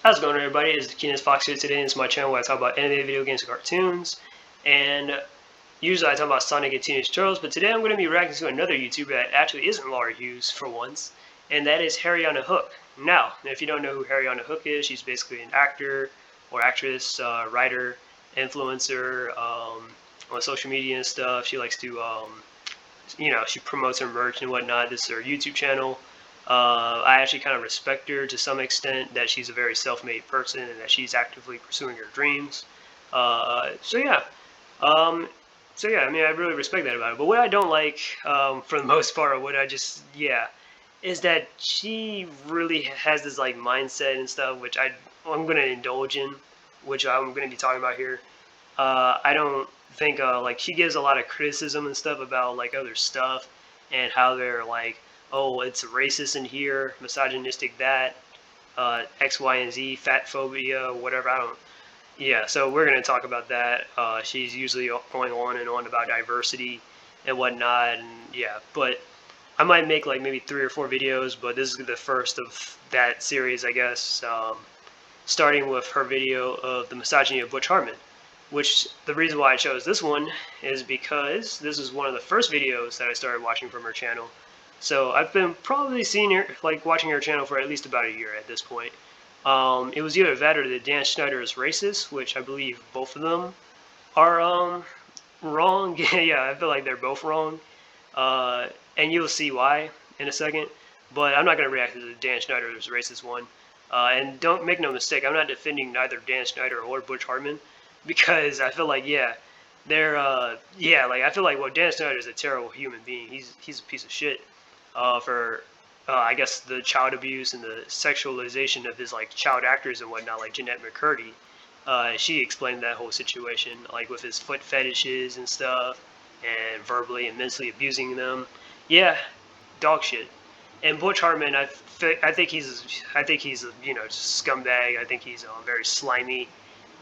How's it going, everybody? It's the Keenest Fox here today, and it's my channel where I talk about anime, video games, and cartoons. And usually I talk about Sonic and Teenage Turtles, but today I'm going to be reacting to another YouTuber that actually isn't Laura Hughes for once, and that is Harriyanna Hook. Now, if you don't know who Harriyanna Hook is, she's basically an actor or actress, writer, influencer on social media and stuff. She likes to, she promotes her merch and whatnot. This is her YouTube channel. I actually kind of respect her to some extent, that she's a very self-made person and that she's actively pursuing her dreams. So yeah, I mean, I really respect that about her. But what I don't like, for the most part, or what I just, is that she really has this like mindset and stuff, which I'm going to indulge in, which I'm going to be talking about here. I don't think, like, she gives a lot of criticism and stuff about like other stuff and how they're like, oh, it's racist in here, misogynistic that, X, Y, and Z, fat phobia, whatever. So we're going to talk about that. She's usually going on and on about diversity and whatnot, and but I might make like maybe 3 or 4 videos, but this is the first of that series, I guess, starting with her video of the misogyny of Butch Hartman, which the reason why I chose this one is because this is one of the first videos that I started watching from her channel. So I've been probably seeing her, like watching her channel for at least about a year at this point. It was either that or that Dan Schneider is racist, which I believe both of them are wrong. Yeah, I feel like they're both wrong. And you'll see why in a second. But I'm not going to react to the Dan Schneider's racist one. And don't make no mistake, I'm not defending neither Dan Schneider or Butch Hartman, because I feel like, they're, I feel like, Dan Schneider is a terrible human being. He's a piece of shit. For I guess the child abuse and the sexualization of his like child actors and whatnot, like Jeanette McCurdy. She explained that whole situation, like with his foot fetishes and stuff, and verbally and mentally abusing them. Yeah, dog shit. And Butch Hartman, I think he's a just scumbag. I think he's very slimy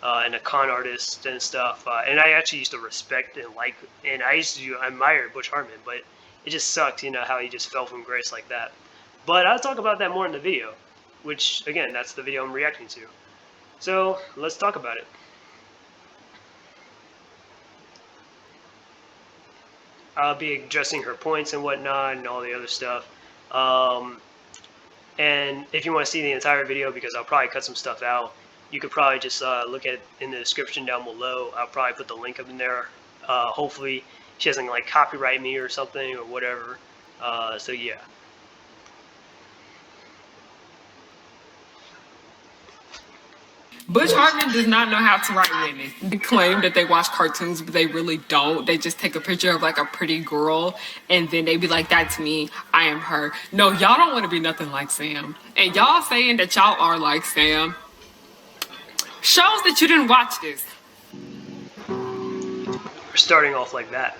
and a con artist and stuff. And I actually used to respect and like, and I used to admire Butch Hartman, but it just sucks, how he just fell from grace like that. But I'll talk about that more in the video, which, again, that's the video I'm reacting to. So, let's talk about it. I'll be addressing her points and whatnot and all the other stuff. And if you want to see the entire video, because I'll probably cut some stuff out, you could probably just look at in the description down below. I'll probably put the link up in there. Hopefully she doesn't like copyright me or something or whatever. So yeah. Butch Hartman does not know how to write women. They claim that they watch cartoons, but they really don't. They just take a picture of like a pretty girl, and then they be like, that's me, I am her. No, y'all don't want to be nothing like Sam. And y'all saying that y'all are like Sam shows that you didn't watch this. We're starting off like that.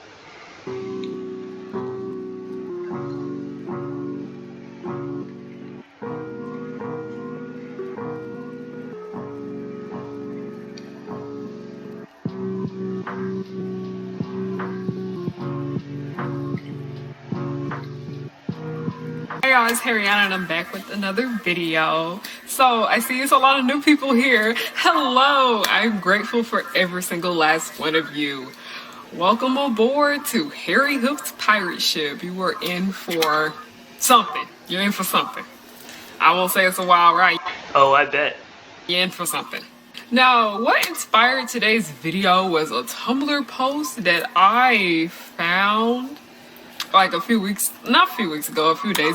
Hey y'all, it's Harriyanna and I'm back with another video. So I see there's a lot of new people here. Hello! I'm grateful for every single last one of you. Welcome aboard to Harry Hook's pirate ship. You were in for something. You're in for something. I won't say it's a wild ride. Oh, I bet. You're in for something. Now, what inspired today's video was a Tumblr post that I found like a few days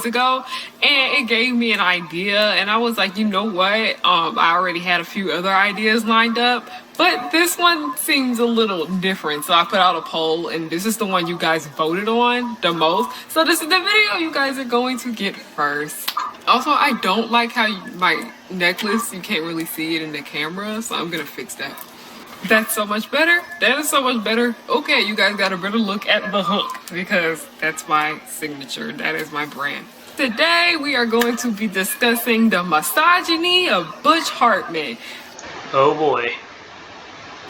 ago, and it gave me an idea, and I was like, you know what, I already had a few other ideas lined up, but this one seems a little different, so I put out a poll, and this is the one you guys voted on the most, so this is the video you guys are going to get first. Also, I don't like how my necklace, you can't really see it in the camera, so I'm gonna fix that. That's so much better. That is so much better. Okay, you guys got a better look at the hook, because that's my signature. That is my brand. Today, we are going to be discussing the misogyny of Butch Hartman. Oh boy.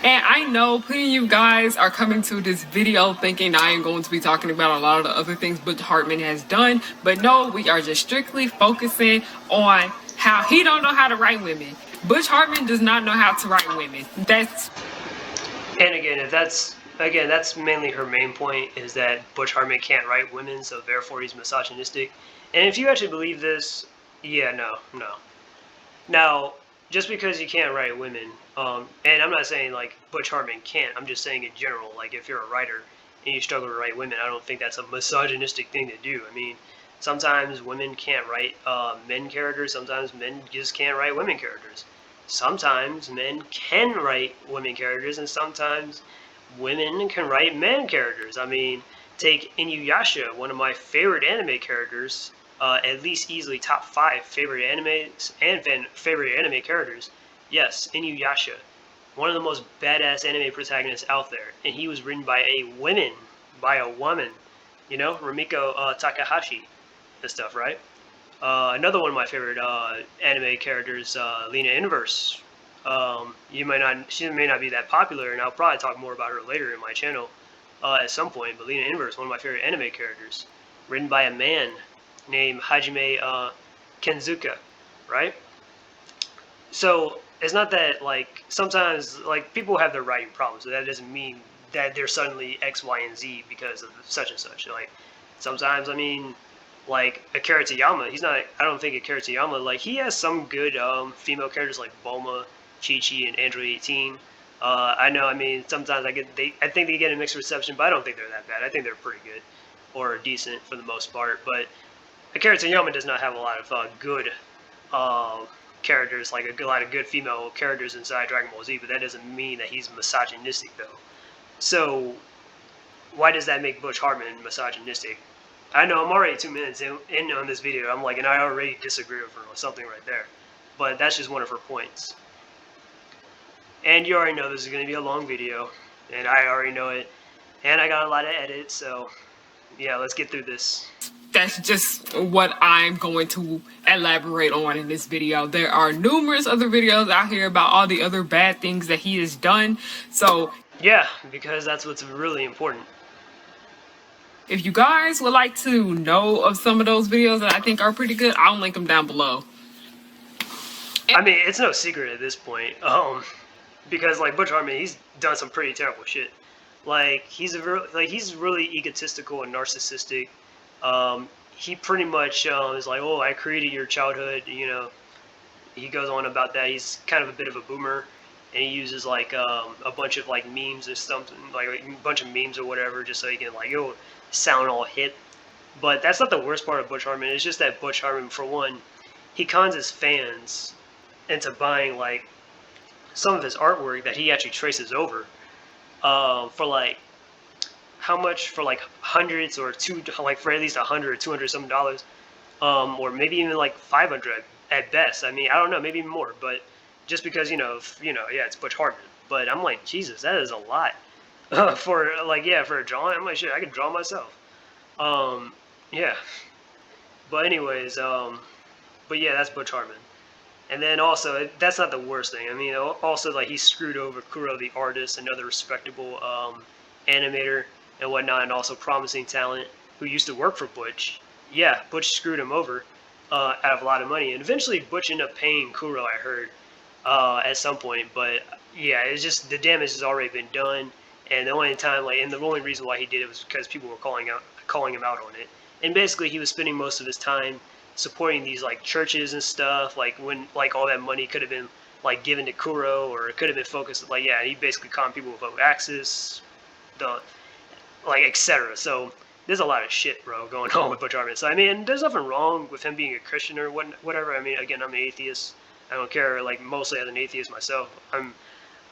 And I know plenty of you guys are coming to this video thinking I am going to be talking about a lot of the other things Butch Hartman has done, but no, we are just strictly focusing on how he don't know how to write women. Butch Hartman does not know how to write women. And again, if that's mainly her main point, is that Butch Hartman can't write women, so therefore he's misogynistic. And if you actually believe this, yeah, no. Now, just because you can't write women, and I'm not saying like Butch Hartman can't, I'm just saying in general, like if you're a writer and you struggle to write women, I don't think that's a misogynistic thing to do. I mean, sometimes women can't write men characters, sometimes men just can't write women characters. Sometimes men can write women characters, and sometimes women can write men characters. I mean, take Inuyasha, one of my favorite anime characters, at least easily top 5 favorite animes and favorite anime characters. Yes, Inuyasha, one of the most badass anime protagonists out there, and he was written by a woman, you know, Rumiko Takahashi and stuff, right? Another one of my favorite anime characters, Lena Inverse. She may not be that popular, and I'll probably talk more about her later in my channel at some point. But Lena Inverse, one of my favorite anime characters, written by a man named Hajime Kenzuka, right? So it's not that like sometimes like people have their writing problems, so that doesn't mean that they're suddenly X, Y, and Z because of such and such. Like sometimes, I mean, like Akira Toriyama, he's not. I don't think Akira Toriyama, like he has some good female characters like Bulma, Chi Chi, and Android 18. I know. I mean, sometimes I think they get a mixed reception, but I don't think they're that bad. I think they're pretty good or decent for the most part. But Akira Toriyama does not have a lot of good uh, characters, like a lot of good female characters inside Dragon Ball Z. But that doesn't mean that he's misogynistic, though. So why does that make Butch Hartman misogynistic? I know I'm already 2 minutes in on this video. I'm like, and I already disagree with her or something right there. But that's just one of her points. And you already know this is going to be a long video, and I already know it. And I got a lot of edits, so yeah, let's get through this. That's just what I'm going to elaborate on in this video. There are numerous other videos out here about all the other bad things that he has done. So yeah, because that's what's really important. If you guys would like to know of some of those videos that I think are pretty good, I'll link them down below. I mean, it's no secret at this point, because like Butch Hartman, he's done some pretty terrible shit. Like he's really egotistical and narcissistic. He pretty much is like, oh, I created your childhood. You know, he goes on about that. He's kind of a bit of a boomer, and he uses like a bunch of like memes or something, like a bunch of memes or whatever, just so he can like sound all hip. But that's not the worst part of Butch Hartman. It's just that Butch Hartman, for one, he cons his fans into buying like some of his artwork that he actually traces over for like how much, for like hundreds or like for at least 100 or 200 some dollars, or maybe even like 500 at best. I mean, I don't know, maybe even more. But just because yeah, it's Butch Hartman. But I'm like, Jesus, that is a lot for for a drawing. I'm like, shit, I could draw myself. Yeah. But anyways, but yeah, that's Butch Hartman. And then also, that's not the worst thing. I mean, also like he screwed over Kuro the artist, another respectable animator and whatnot, and also promising talent who used to work for Butch. Yeah, Butch screwed him over out of a lot of money, and eventually Butch ended up paying Kuro, I heard, at some point. But yeah, it's just the damage has already been done, and the only time and the only reason why he did it was because people were calling him out on it. And basically, he was spending most of his time supporting these like churches and stuff, like when like all that money could have been like given to Kuro, or it could have been focused he basically conned people with Axis, the etc. So there's a lot of shit, bro, going on with Butch Hartman. So I mean, there's nothing wrong with him being a Christian or whatever. I mean, again, I'm an atheist. I don't care, like mostly as an atheist myself. I'm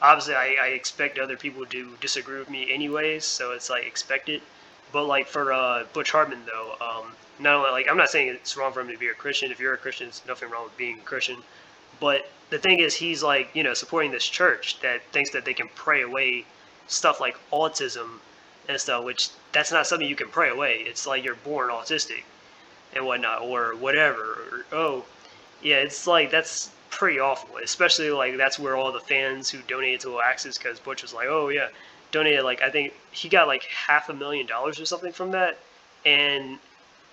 obviously I expect other people to disagree with me anyways, so it's like expected. But like for Butch Hartman though, not only I'm not saying it's wrong for him to be a Christian. If you're a Christian, there's nothing wrong with being a Christian. But the thing is, he's supporting this church that thinks that they can pray away stuff like autism and stuff, which that's not something you can pray away. It's like you're born autistic and whatnot, or whatever. Yeah, it's like that's pretty awful. Especially that's where all the fans who donated to Axis, because Butch was like, oh yeah, donated I think he got like $500,000 or something from that, and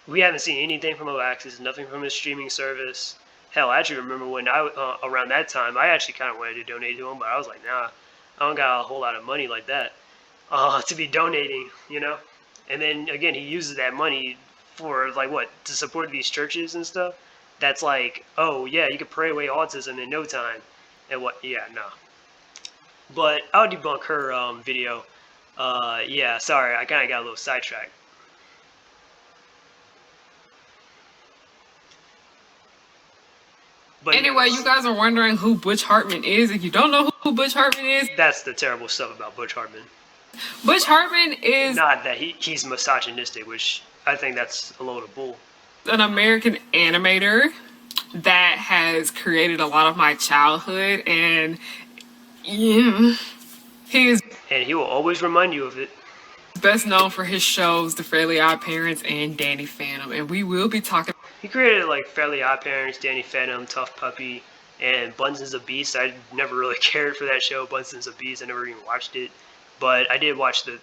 we haven't seen anything from Axis, nothing from his streaming service. Hell, I actually remember when around that time, I actually kind of wanted to donate to him, but I was like, nah, I don't got a whole lot of money like that to be donating, you know. And then again, he uses that money for like what to support these churches and stuff. That's like, oh yeah, you could pray away autism in no time, and what? Yeah, no. But I'll debunk her video. Yeah, sorry, I kind of got a little sidetracked. But anyway, you guys are wondering who Butch Hartman is. If you don't know who Butch Hartman is, that's the terrible stuff about Butch Hartman. Butch Hartman is not that he's misogynistic, which I think that's a load of bull. An American animator that has created a lot of my childhood, and yeah, he will always remind you of it. Best known for his shows The Fairly OddParents and Danny Phantom, and we will be talking. He created like Fairly OddParents, Danny Phantom, Tough Puppy, and Bunsen's a Beast. I never really cared for that show, Bunsen's a Beast. I never even watched it, but I did watch the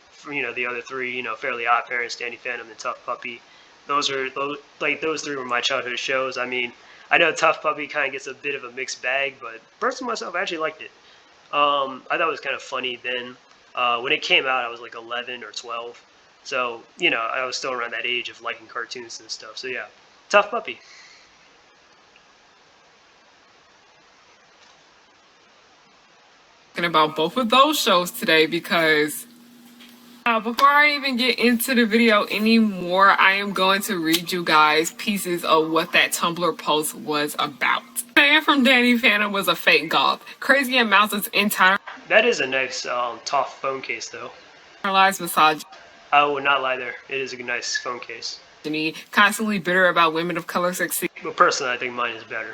other three, Fairly OddParents, Danny Phantom, and Tough Puppy. Those three were my childhood shows. I mean, I know Tough Puppy kind of gets a bit of a mixed bag, but personally myself, I actually liked it. I thought it was kind of funny then. When it came out, I was like 11 or 12. So, I was still around that age of liking cartoons and stuff. So, yeah, Tough Puppy. Talking about both of those shows today because before I even get into the video anymore, I am going to read you guys pieces of what that Tumblr post was about. The man from Danny Phantom was a fake goth. Crazy amounts of entire. That is a nice tough phone case, though. Misogyny. I will not lie there. It is a nice phone case. Constantly bitter about women of color succeeding. But personally, I think mine is better.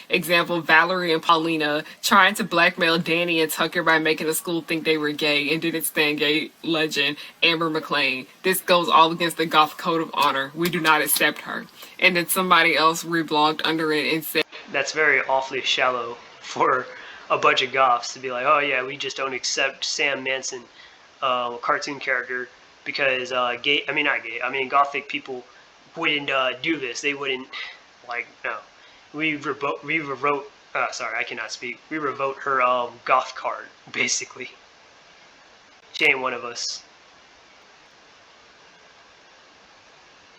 Example, Valerie and Paulina trying to blackmail Danny and Tucker by making the school think they were gay and didn't stand gay legend Amber McLean. This goes all against the goth code of honor. We do not accept her. And then somebody else reblogged under it and said, that's very awfully shallow for a bunch of goths to be like, oh yeah, we just don't accept Sam Manson, cartoon character, because gothic people wouldn't do this. They wouldn't, no. We revoked her goth card, basically. She ain't one of us.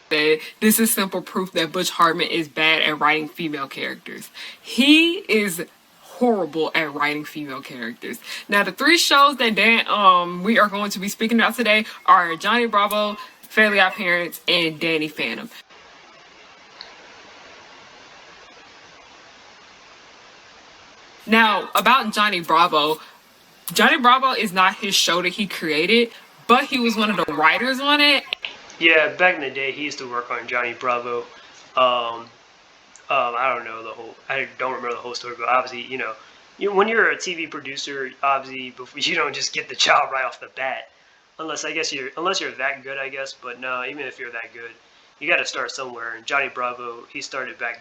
This is simple proof that Butch Hartman is bad at writing female characters. He is horrible at writing female characters. Now, the three shows that we are going to be speaking about today are Johnny Bravo, Fairly OddParents, and Danny Phantom. Now, about Johnny Bravo is not his show that he created, but he was one of the writers on it. Yeah, back in the day, he used to work on Johnny Bravo. I don't remember the whole story, but obviously, when you're a TV producer, obviously, you don't just get the job right off the bat, unless you're that good, I guess. But no, even if you're that good, you got to start somewhere. And Johnny Bravo, he started back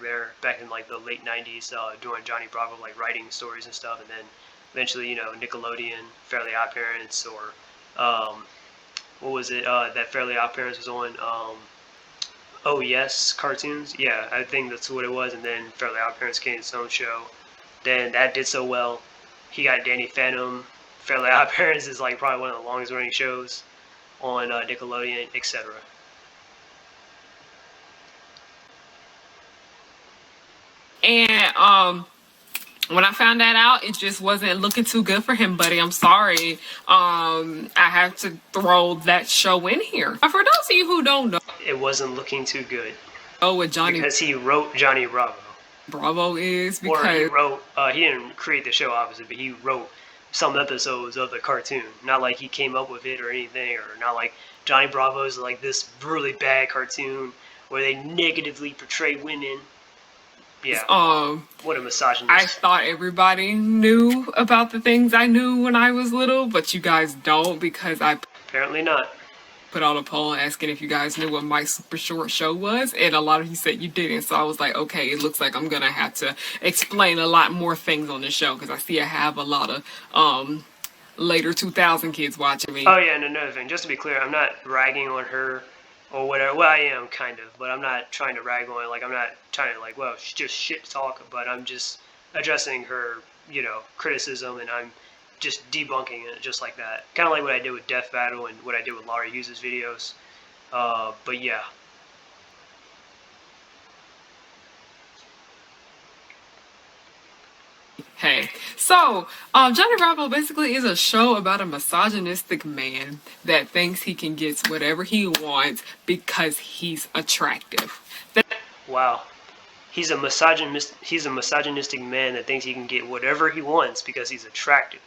in like the late 90s, doing Johnny Bravo, like writing stories and stuff. And then eventually, Nickelodeon, Fairly OddParents, or what was it that Fairly OddParents was on? Oh Yes cartoons. Yeah, I think that's what it was. And then Fairly OddParents came its own show. Then that did so well. He got Danny Phantom. Fairly OddParents is like probably one of the longest running shows on Nickelodeon, etc. And when I found that out, it just wasn't looking too good for him, buddy. I'm sorry. I have to throw that show in here. For those of you who don't know, it wasn't looking too good. Oh, with Johnny, because he wrote Johnny Bravo. Bravo is because he didn't create the show, obviously, but he wrote some episodes of the cartoon. Not like he came up with it or anything, or not like Johnny Bravo is like this really bad cartoon where they negatively portray women. Yeah. What a misogynist. I thought everybody knew about the things I knew when I was little, but you guys don't, because I apparently not put out a poll asking if you guys knew what my super short show was, and a lot of you said you didn't. So I was like, okay, it looks like I'm gonna have to explain a lot more things on the show, because I see I have a lot of later 2000 kids watching me. Oh yeah, and another thing, just to be clear, I'm not ragging on her or whatever. Well, I am kind of, but I'm not trying to rag on. Like I'm not trying to like, well, just shit talk. But I'm just addressing her, criticism, and I'm just debunking it just like that. Kind of like what I did with Death Battle and what I did with Laura Hughes' videos. But yeah. Hey, so Johnny Bravo basically is a show about a misogynistic man that thinks he can get whatever he wants because he's attractive. Wow. He's a misogynistic man that thinks he can get whatever he wants because he's attractive.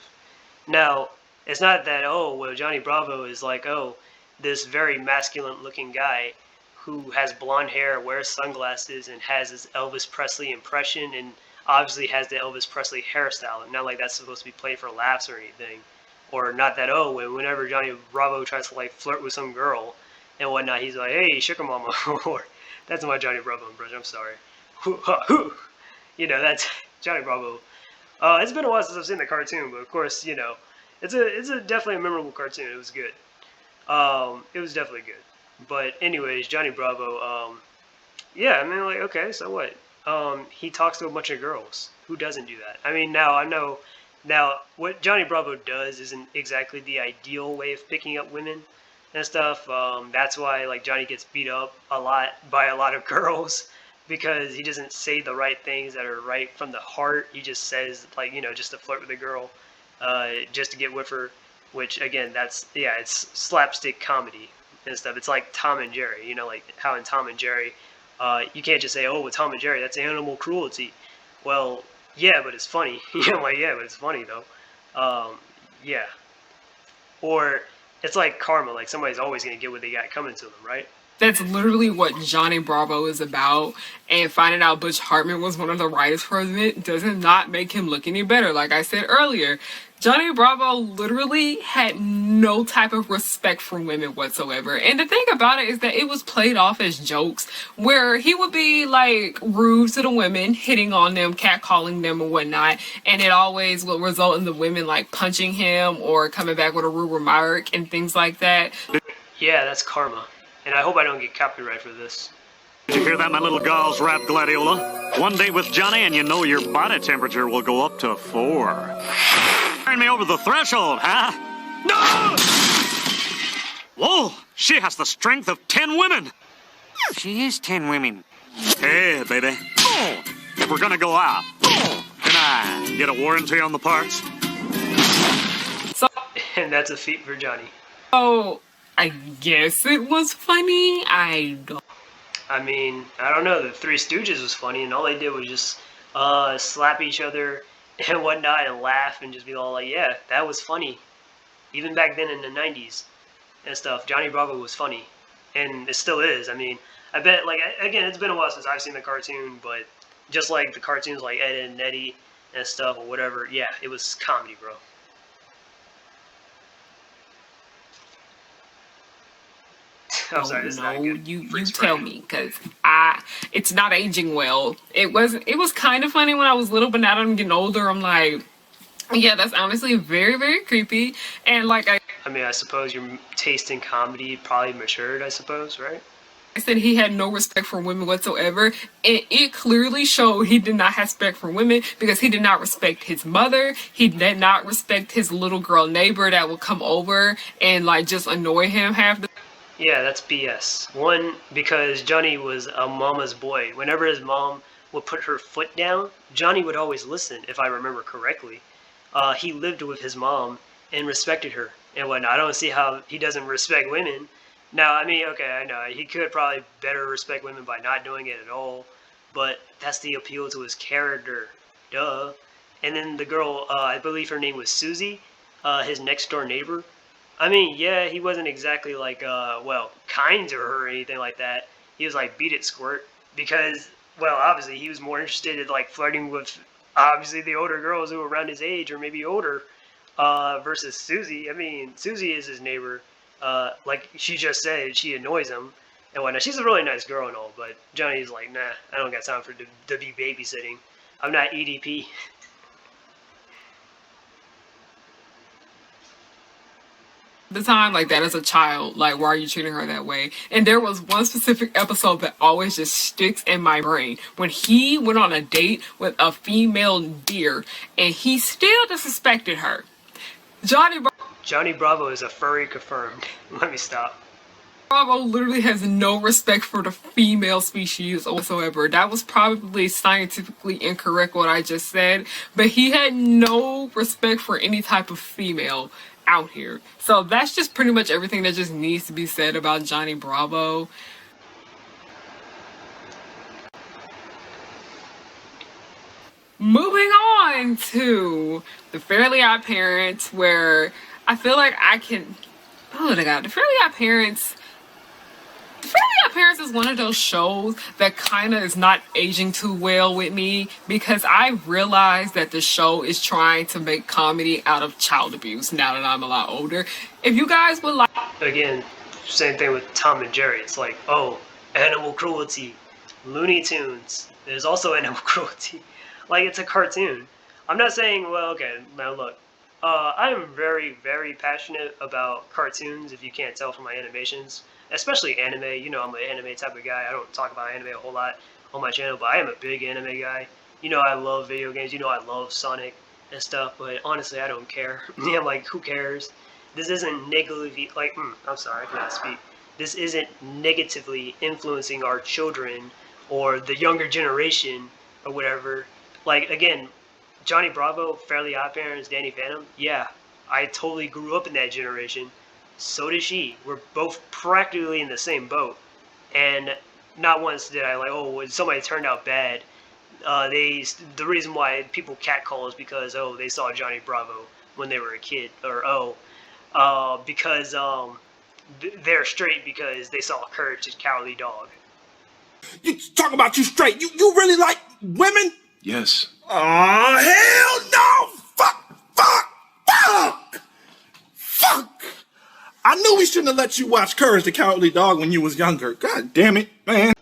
Now, it's not that, oh, well, Johnny Bravo is like, oh, this very masculine looking guy who has blonde hair, wears sunglasses, and has his Elvis Presley impression, and obviously has the Elvis Presley hairstyle. Not like that's supposed to be played for laughs or anything. Or not that, oh, whenever Johnny Bravo tries to like flirt with some girl and whatnot, he's like, hey, sugar mama. Or that's my Johnny Bravo impression, I'm sorry. That's Johnny Bravo. It's been a while since I've seen the cartoon, but of course, it's a definitely a memorable cartoon. It was good. It was definitely good. But anyways, Johnny Bravo. Yeah, I mean, like, okay, so what? He talks to a bunch of girls. Who doesn't do that? I mean, now I know. Now, what Johnny Bravo does isn't exactly the ideal way of picking up women and stuff. That's why like Johnny gets beat up a lot by a lot of girls because he doesn't say the right things that are right from the heart. He just says like just to flirt with a girl, just to get with her. Which again, it's slapstick comedy and stuff. It's like Tom and Jerry. Like how in Tom and Jerry, you can't just say, "Oh, with Tom and Jerry, that's animal cruelty." Well, yeah, but it's funny. Like yeah, but it's funny though. Yeah. Or it's like karma. Like somebody's always gonna get what they got coming to them, right? That's literally what Johnny Bravo is about. And finding out Butch Hartman was one of the writers for it does not make him look any better. Like I said earlier, Johnny Bravo literally had no type of respect for women whatsoever. And the thing about it is that it was played off as jokes where he would be like rude to the women, hitting on them, catcalling them and whatnot. And it always will result in the women like punching him or coming back with a rude remark and things like that. Yeah, that's karma. And I hope I don't get copyright for this. Did you hear that, my little gauze wrap gladiola? One date with Johnny and you know your body temperature will go up to 4. Turn me over the threshold, huh? No! Whoa, she has the strength of 10 women. She is 10 women. Hey, baby. If we're gonna go out, can I get a warranty on the parts? So, And that's a feat for Johnny. so I guess it was funny. I don't. I mean, I don't know. The Three Stooges was funny, and all they did was just slap each other and whatnot and laugh and just be all like, yeah, that was funny. Even back then in the 90s and stuff, Johnny Bravo was funny. And it still is. I mean, I bet, like, again, it's been a while since I've seen the cartoon, but just like the cartoons like Ed and Eddie and stuff or whatever, yeah, it was comedy, bro. I'm sorry, this is not good. You tell me, because it's not aging well. It was kind of funny when I was little, but now that I'm getting older, I'm like, yeah, that's honestly very, very creepy. And like I mean, I suppose your taste in comedy probably matured, I suppose, right? I said, he had no respect for women whatsoever. And it clearly showed he did not have respect for women because he did not respect his mother. He did not respect his little girl neighbor that would come over and like just annoy him half the. Yeah, that's BS. One, because Johnny was a mama's boy. Whenever his mom would put her foot down, Johnny would always listen, if I remember correctly. He lived with his mom and respected her and whatnot. I don't see how he doesn't respect women. Now, I mean, okay, I know he could probably better respect women by not doing it at all, but that's the appeal to his character. Duh. And then the girl, I believe her name was Susie, his next door neighbor. I mean, yeah, he wasn't exactly like, kind to her or anything like that. He was like, beat it, squirt. Because, well, obviously he was more interested in like flirting with, obviously, the older girls who were around his age or maybe older, versus Susie. I mean, Susie is his neighbor. Like she just said, she annoys him and whatnot. She's a really nice girl and all, but Johnny's like, nah, I don't got time to be babysitting. I'm not EDP. the time, like, that is a child, like, why are you treating her that way? And there was one specific episode that always just sticks in my brain when he went on a date with a female deer and he still disrespected her. Johnny Bravo is a furry confirmed. Let me stop. Bravo literally has no respect for the female species whatsoever. That was probably scientifically incorrect what I just said, but he had no respect for any type of female out here. So that's just pretty much everything that just needs to be said about Johnny Bravo. Moving on to the Fairly Odd Parents, where I feel like I can... Oh my god, the Fairly Odd Parents is one of those shows that kind of is not aging too well with me, because I realize that the show is trying to make comedy out of child abuse now that I'm a lot older. If you guys would like... Again, same thing with Tom and Jerry. It's like, oh, animal cruelty. Looney Tunes. There's also animal cruelty. Like, it's a cartoon. I'm not saying, well, okay, now look. I'm very, very passionate about cartoons, if you can't tell from my animations. Especially anime. You know I'm an anime type of guy. I don't talk about anime a whole lot on my channel, but I am a big anime guy. You know I love video games. You know I love Sonic and stuff, but honestly I don't care. Yeah, I'm like, who cares? This isn't negatively, like, I'm sorry, I cannot speak. This isn't negatively influencing our children or the younger generation or whatever. Like, again, Johnny Bravo, Fairly Odd Parents, Danny Phantom, yeah, I totally grew up in that generation. So did she. We're both practically in the same boat. And not once did I like, oh, when somebody turned out bad, the reason why people catcall is because, oh, they saw Johnny Bravo when they were a kid. Or, because they're straight because they saw Courage the Cowardly Dog. You talk about you straight. You really like women? Yes. Oh, hell no! Fuck! I knew we shouldn't have let you watch Courage the Cowardly Dog when you was younger. God damn it, man.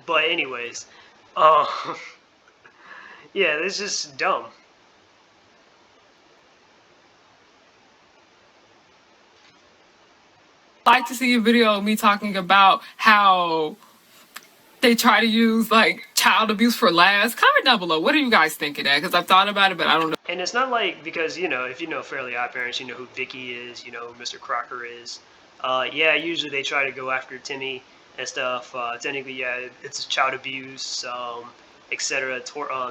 But anyways, yeah, this is just dumb. Like to see a video of me talking about how they try to use, like, child abuse for laughs. Comment down below. What do you guys think of that? Because I've thought about it, but I don't know. And it's not like, because, you know, if you know Fairly Odd Parents, you know who Vicky is, you know who Mr. Crocker is. Yeah, usually they try to go after Timmy and stuff. Technically, yeah, it's child abuse, etc.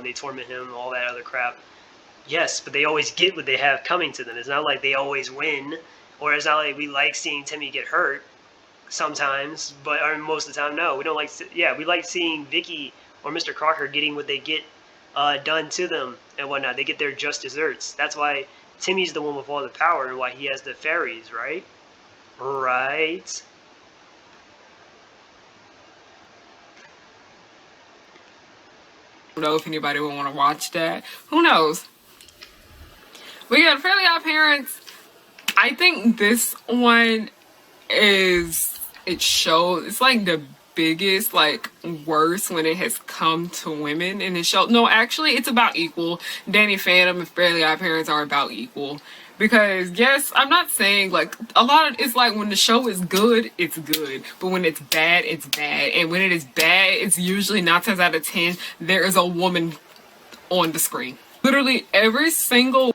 They torment him, all that other crap. Yes, but they always get what they have coming to them. It's not like they always win, or it's not like we like seeing Timmy get hurt. Sometimes, but most of the time, no. We don't like. Yeah, we like seeing Vicky or Mr. Crocker getting what they get done to them and whatnot. They get their just desserts. That's why Timmy's the one with all the power and why he has the fairies, right? Right. I don't know if anybody would want to watch that. Who knows? But yeah, Fairly Odd Parents. I think this one is. It shows, it's like the biggest, like, worst when it has come to women in the show. No, actually, it's about equal. Danny Phantom and Fairly Odd Parents are about equal. Because, yes, I'm not saying, like, a lot of, it's like when the show is good, it's good. But when it's bad, it's bad. And when it is bad, it's usually 9 times out of 10, there is a woman on the screen. Literally every single...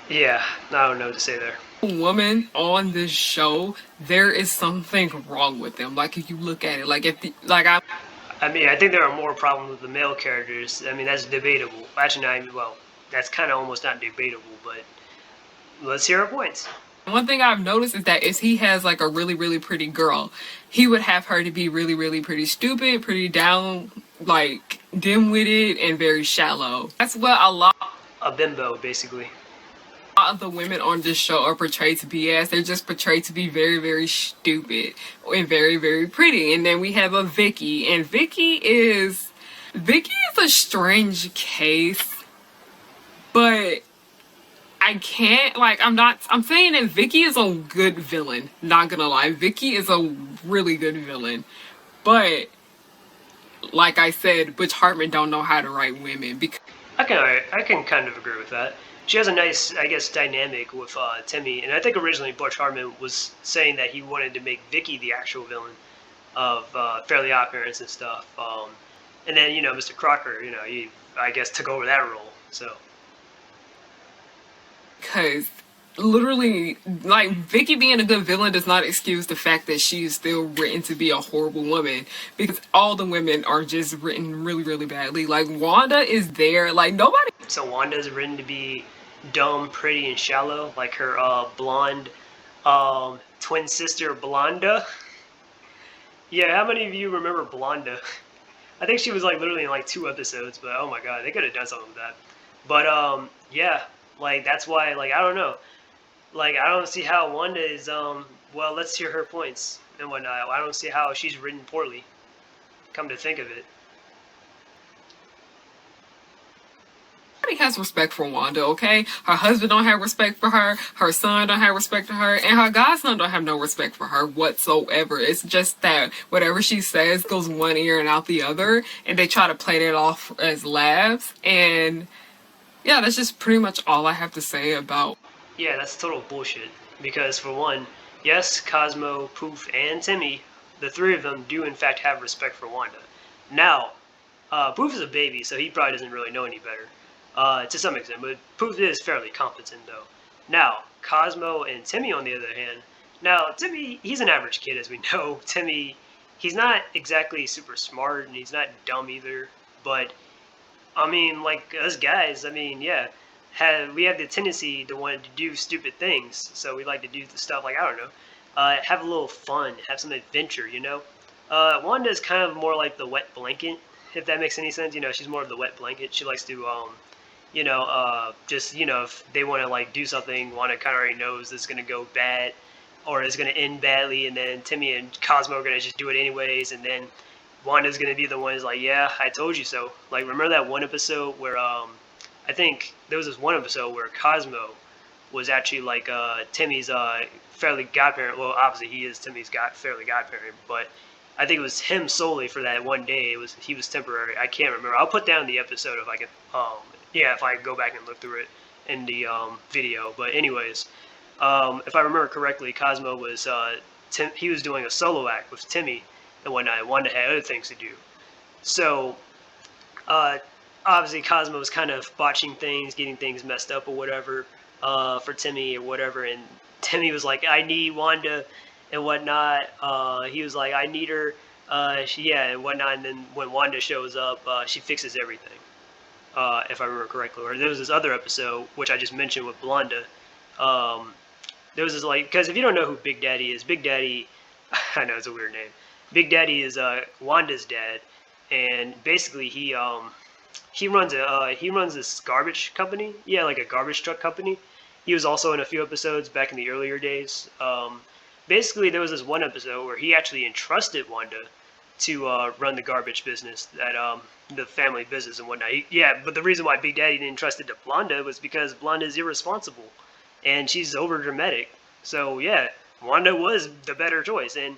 Yeah, I don't know what to say there. Woman on this show, there is something wrong with them. Like, if you look at it, like, I mean, I think there are more problems with the male characters. I mean, that's debatable. Actually, not even, well, that's kind of almost not debatable, but let's hear our points. One thing I've noticed is that if he has, like, a really, really pretty girl, he would have her to be really, really pretty stupid, pretty down, like, dim-witted, and very shallow. That's what a bimbo, basically. Of the women on this show are portrayed to be as. They're just portrayed to be very, very stupid and very, very pretty. And then we have a Vicky, and Vicky is a strange case, but I can't, like, I'm saying that Vicky is a good villain, not gonna lie. Vicky is a really good villain, but like I said, Butch Hartman don't know how to write women. Because I can kind of agree with that. she has a nice, I guess, dynamic with Timmy. And I think originally Butch Hartman was saying that he wanted to make Vicky the actual villain of Fairly Odd Parents and stuff. And then Mr. Crocker, he I guess took over that role. So Because literally, like, Vicky being a good villain does not excuse the fact that she is still written to be a horrible woman, because all the women are just written really, really badly. Like, Wanda is there. Like, nobody. So Wanda's written to be dumb, pretty, and shallow, like her blonde twin sister Blonda. Yeah, how many of you remember Blonda? I think she was like literally in like 2 episodes, but oh my god, they could have done something with that. But yeah, like that's why, like I don't know, like I don't see how Wanda is well, let's hear her points and whatnot. I don't see how she's written poorly. Come to think of it. Has respect for Wanda, okay? Her husband don't have respect for her, her son don't have respect for her, and her godson don't have no respect for her whatsoever. It's just that whatever she says goes one ear and out the other, and they try to play that off as laughs. And yeah, that's just pretty much all I have to say about. Yeah, that's total bullshit. Because for one, yes, Cosmo, Poof, and Timmy, the three of them do in fact have respect for Wanda. Now, Poof is a baby, so he probably doesn't really know any better. To some extent, but Poof is fairly competent though. Now, Cosmo and Timmy on the other hand, now Timmy, he's an average kid as we know. Timmy, he's not exactly super smart and he's not dumb either, but I mean, like us guys, I mean, yeah, we have the tendency to want to do stupid things, so we like to do the stuff like, I don't know, have a little fun, have some adventure, Wanda's kind of more like the wet blanket, if that makes any sense. She's more of the wet blanket. She likes to just if they want to like do something, Wanda kind of already knows this is gonna go bad or it's gonna end badly, and then Timmy and Cosmo are gonna just do it anyways, and then Wanda's gonna be the one who's like, yeah, I told you so. Like, remember that one episode where I think there was this one episode where Cosmo was actually like Timmy's fairly godparent. Well, obviously he is Timmy's fairly godparent, but I think it was him solely for that one day. He was temporary. I can't remember. I'll put down the episode if I can. Yeah, if I go back and look through it in the video. But anyways, if I remember correctly, Cosmo was he was doing a solo act with Timmy and whatnot. Wanda had other things to do. So obviously Cosmo was kind of botching things, getting things messed up or whatever for Timmy or whatever. And Timmy was like, I need Wanda and whatnot. He was like, I need her. And whatnot. And then when Wanda shows up, she fixes everything. If I remember correctly. Or there was this other episode, which I just mentioned with Blonda. There was this, like, because if you don't know who Big Daddy is, Big Daddy, I know it's a weird name. Big Daddy is Wanda's dad, and basically he runs this garbage company. Yeah, like a garbage truck company. He was also in a few episodes back in the earlier days. Basically, there was this one episode where he actually entrusted Wanda to run the garbage business, that the family business and whatnot. But the reason why Big Daddy didn't trust it to Blonda was because Blonda is irresponsible and she's over dramatic. So yeah, Wanda was the better choice, and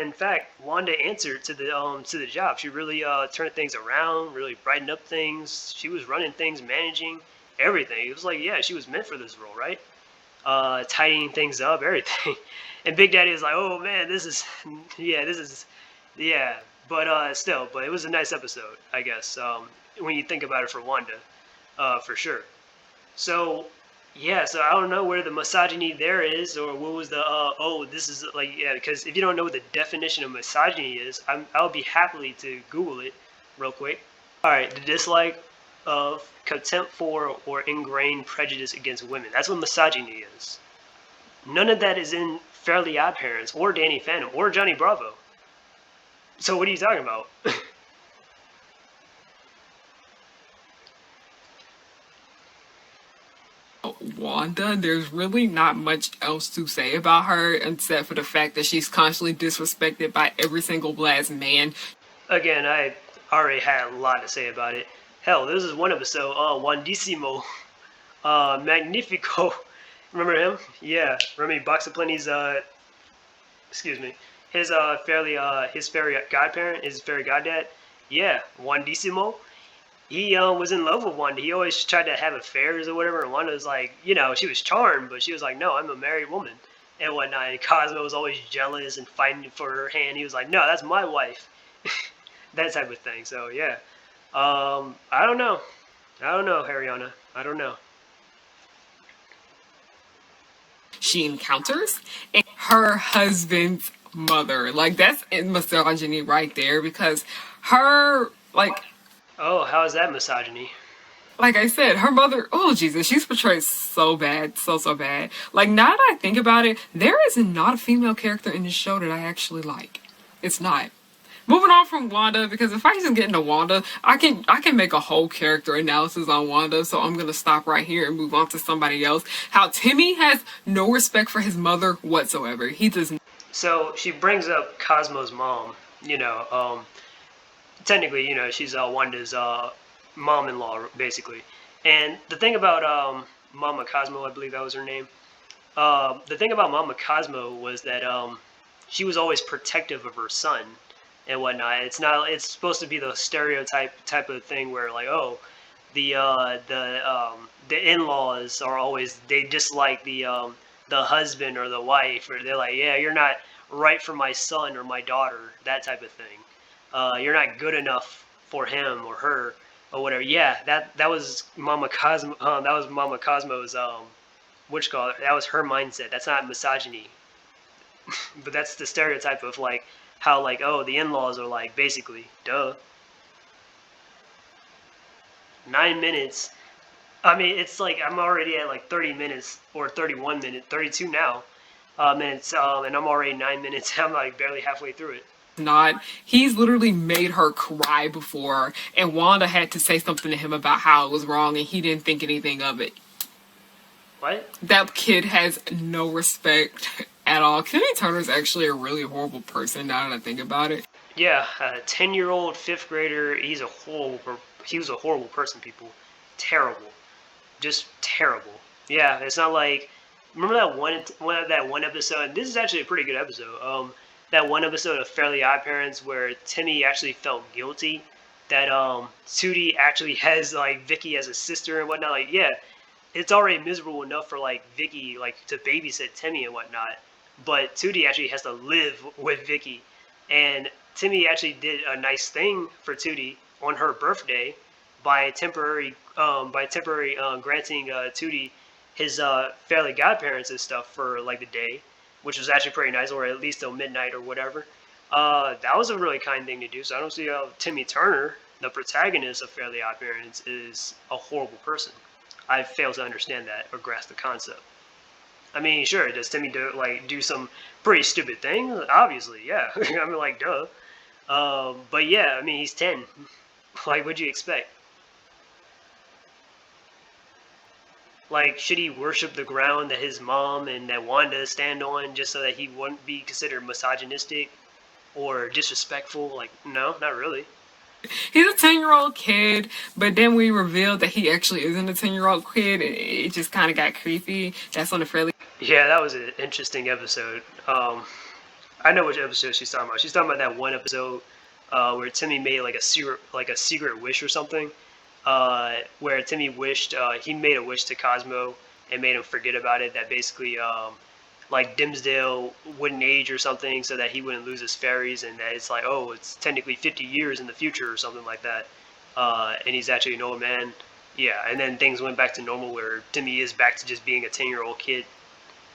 in fact, Wanda answered to the job. She really turned things around, really brightened up things. She was running things, managing everything. It was like, yeah, she was meant for this role, right? Tidying things up, everything. And Big Daddy was like, oh man, this is. But it was a nice episode, I guess, when you think about it for Wanda, for sure. So, yeah, so I don't know where the misogyny there is, or what was the, this is, like, yeah, because if you don't know what the definition of misogyny is, I'll be happily to Google it real quick. Alright, the dislike of, contempt for, or ingrained prejudice against women. That's what misogyny is. None of that is in Fairly Odd Parents, or Danny Phantom, or Johnny Bravo. So what are you talking about? Wanda, there's really not much else to say about her except for the fact that she's constantly disrespected by every single last man. Again, I already had a lot to say about it. Hell, this is one episode, Wandissimo, Magnifico. Remember him? Yeah, remember Boxaplenty's, his fairy godparent, his fairy goddad. Yeah, Wandissimo. he was in love with Wanda. He always tried to have affairs or whatever, and Wanda was like, you know, she was charmed, but she was like, no, I'm a married woman and whatnot. And Cosmo was always jealous and fighting for her hand. He was like, no, that's my wife. That type of thing. So yeah, I don't know. I don't know, Harriyanna. I don't know. She encounters and her husband's mother. Like, that's misogyny right there, because her, Oh, how is that misogyny? like I said, her mother, oh Jesus, she's portrayed so bad, so bad. Like, now that I think about it, there is not a female character in this show that I actually like. It's not. Moving on from Wanda, because if I just get into Wanda, I can make a whole character analysis on Wanda, so I'm gonna stop right here and move on to somebody else. How Timmy has no respect for his mother whatsoever. He does. So she brings up Cosmo's mom. You know, technically, you know, she's Wanda's mom-in-law, basically. And the thing about Mama Cosmo, I believe that was her name. The thing about Mama Cosmo was that she was always protective of her son and whatnot. It's not. It's supposed to be the stereotype type of thing where like, oh, the in-laws are always, they dislike the husband or the wife, or they're like, yeah, you're not right for my son or my daughter, that type of thing. You're not good enough for him or her or whatever. Yeah, that was Mama Cosmo. That was Mama Cosmo's that was her mindset. That's not misogyny, but that's the stereotype of like how like, oh, the in-laws are like, basically, duh. 9 minutes. I mean, it's like I'm already at like 30 minutes or 31 minutes, 32 now minutes, and I'm already 9 minutes. I'm like barely halfway through it. Not. He's literally made her cry before, and Wanda had to say something to him about how it was wrong, and he didn't think anything of it. What? That kid has no respect at all. Timmy Turner's actually a really horrible person now that I think about it. Yeah, a 10-year-old fifth grader. He was a horrible person. People, terrible, just terrible. Yeah, it's not like, remember that one episode. And this is actually a pretty good episode. That one episode of Fairly Odd Parents where Timmy actually felt guilty that Tootie actually has like Vicky as a sister and whatnot. Like, yeah, it's already miserable enough for like Vicky like to babysit Timmy and whatnot, but Tootie actually has to live with Vicky, and Timmy actually did a nice thing for Tootie on her birthday by temporary granting Tootie his Fairly Godparents and stuff for like the day, which was actually pretty nice, or at least till midnight or whatever. That was a really kind thing to do. So I don't see how Timmy Turner, the protagonist of Fairly Odd Parents, is a horrible person. I fail to understand that or grasp the concept. I mean, sure, does Timmy do some pretty stupid things? Obviously, yeah. I mean, like, duh. But yeah, I mean, he's 10. Like, what'd you expect? Like, should he worship the ground that his mom and that Wanda stand on just so that he wouldn't be considered misogynistic or disrespectful? Like, no, not really. He's a 10-year-old kid, but then we revealed that he actually isn't a 10-year-old kid. It just kind of got creepy. That's on the Fairly. Yeah, that was an interesting episode. I know which episode she's talking about. She's talking about that one episode where Timmy made like a secret wish or something. Where Timmy wished, he made a wish to Cosmo and made him forget about it. That basically, like Dimsdale wouldn't age or something, so that he wouldn't lose his fairies, and that it's like, oh, it's technically 50 years in the future or something like that. And he's actually an old man. Yeah, and then things went back to normal where Timmy is back to just being a 10-year-old kid.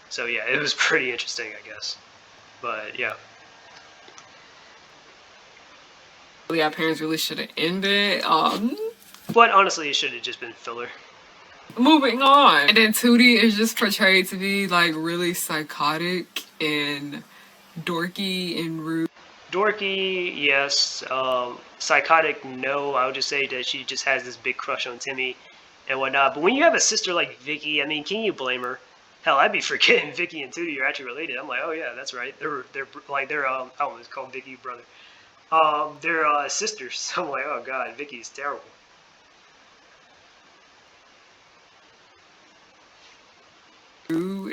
So yeah, it was pretty interesting, I guess. But yeah. Our parents really should have ended. But honestly, it should have just been filler. Moving on. And then Tootie is just portrayed to be like really psychotic and dorky and rude. Dorky, yes. Psychotic, no. I would just say that she just has this big crush on Timmy and whatnot. But when you have a sister like Vicky, I mean, can you blame her? Hell, I'd be forgetting Vicky and Tootie are actually related. I'm like, oh yeah, that's right. They're I almost called Vicky brother. They're sisters. I'm like, oh god, Vicky's terrible.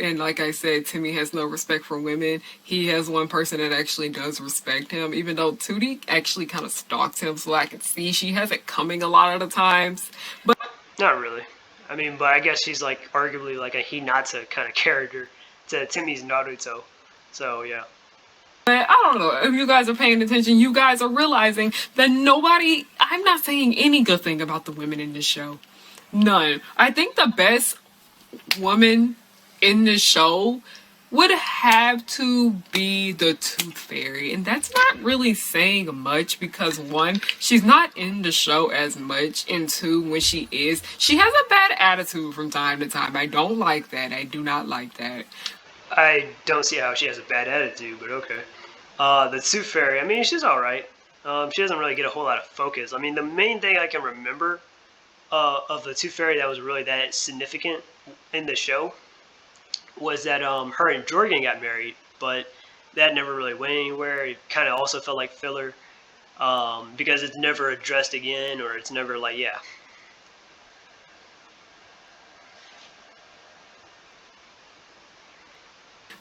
and like I said, Timmy has no respect for women. He has one person that actually does respect him, even though Tootie actually kind of stalks him, so I can see she has it coming a lot of the times. But Not really. I mean, but I guess she's like arguably like a Hinata kind of character to Timmy's Naruto. So yeah. I don't know, if you guys are paying attention, you guys are realizing that I'm not saying any good thing about the women in this show. None. I think the best woman in this show would have to be the Tooth Fairy. And that's not really saying much because, one, she's not in the show as much, and two, when she is, she has a bad attitude from time to time. I don't like that. I do not like that. I don't see how she has a bad attitude, but okay. The Tooth Fairy, I mean, she's alright. She doesn't really get a whole lot of focus. I mean, the main thing I can remember of the Tooth Fairy that was really that significant in the show was that her and Jorgen got married, but that never really went anywhere. It kind of also felt like filler because it's never addressed again, or it's never like, yeah.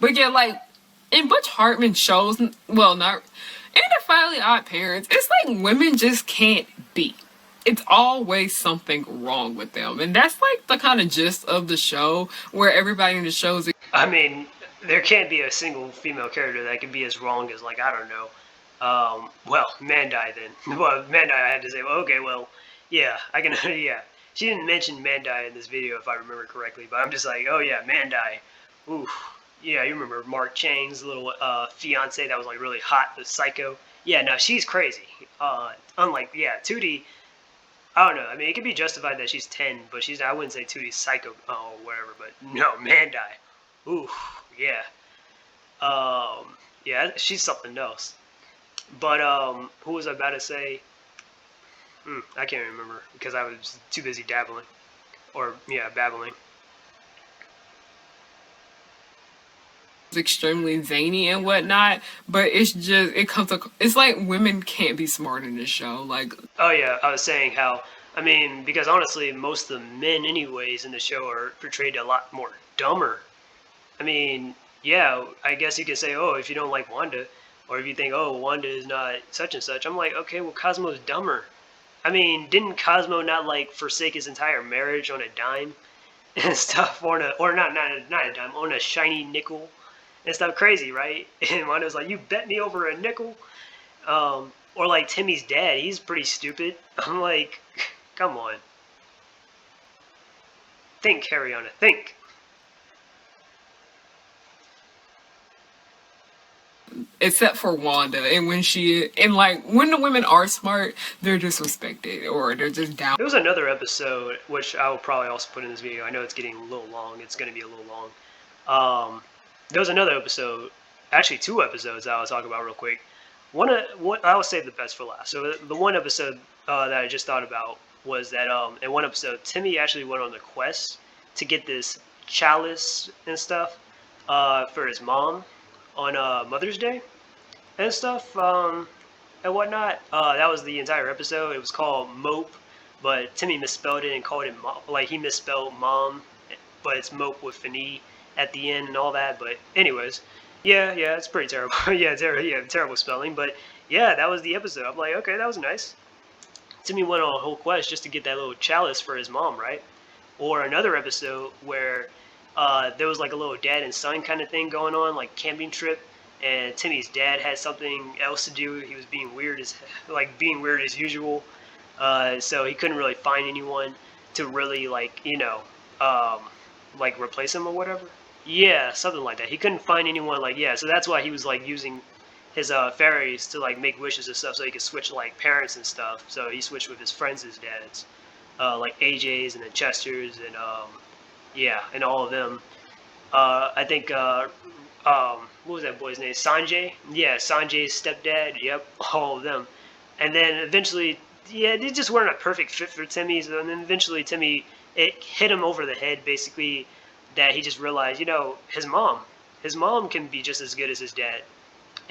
But yeah, like, in Butch Hartman shows, well, not, in the Finally Odd Parents, it's like women just can't be. It's always something wrong with them. And that's like the kind of gist of the show, where everybody in the show is... I mean, there can't be a single female character that can be as wrong as, like, I don't know. Well, Mandai then. Well, Mandai, I had to say, well, okay, well, yeah, I can, yeah. She didn't mention Mandai in this video, if I remember correctly, but I'm just like, oh yeah, Mandai. Ooh, yeah, you remember Mark Chang's little fiance that was like really hot, the psycho. Yeah, no, she's crazy. Unlike, yeah, Tootie, I don't know. I mean, it could be justified that she's 10, but I wouldn't say Tootie's psycho, whatever, but no, Mandai. Ooh, yeah. Yeah, she's something else. But, who was I about to say? I can't remember because I was too busy dabbling. Or, yeah, babbling. Extremely zany and whatnot, but it's just, it's like women can't be smart in this show. Like, oh yeah, I was saying how, I mean, because honestly, most of the men anyways in the show are portrayed a lot more dumber. I mean, yeah, I guess you could say, oh, if you don't like Wanda, or if you think, oh, Wanda is not such and such, I'm like, okay, well, Cosmo's dumber. I mean, didn't Cosmo not like forsake his entire marriage on a dime and stuff, or not a dime, on a shiny nickel and stuff? Crazy, right? And Wanda was like, you bet me over a nickel. Or like Timmy's dad, he's pretty stupid. I'm like, come on. Think, Harriyanna, think. except for Wanda, and when the women are smart, they're disrespected or they're just down. There was another episode, which I will probably also put in this video. I know it's getting a little long. It's going to be a little long. There was another episode, actually 2 episodes that I'll talk about real quick. One I will save the best for last. So the one episode that I just thought about was that in one episode, Timmy actually went on the quest to get this chalice and stuff for his mom on Mother's Day and stuff and whatnot. That was the entire episode. It was called Mope, but Timmy misspelled it and called it like he misspelled mom, but it's Mope with an E at the end and all that. But anyways, yeah, it's pretty terrible. Yeah, terrible spelling. But yeah, that was the episode. I'm like, okay, that was nice. Timmy went on a whole quest just to get that little chalice for his mom, right? Or another episode where there was like a little dad and son kind of thing going on, like camping trip, and Timmy's dad had something else to do. He was being weird as usual, so he couldn't really find anyone to really like replace him or whatever. Yeah, something like that. He couldn't find anyone so that's why he was like using his fairies to like make wishes and stuff so he could switch like parents and stuff. So he switched with his friends' dads, like AJ's and then Chester's and and all of them. I think what was that boy's name? Sanjay? Yeah, Sanjay's stepdad. Yep, all of them. And then eventually, they just weren't a perfect fit for Timmy. So, and then eventually Timmy, it hit him over the head basically that he just realized, his mom can be just as good as his dad.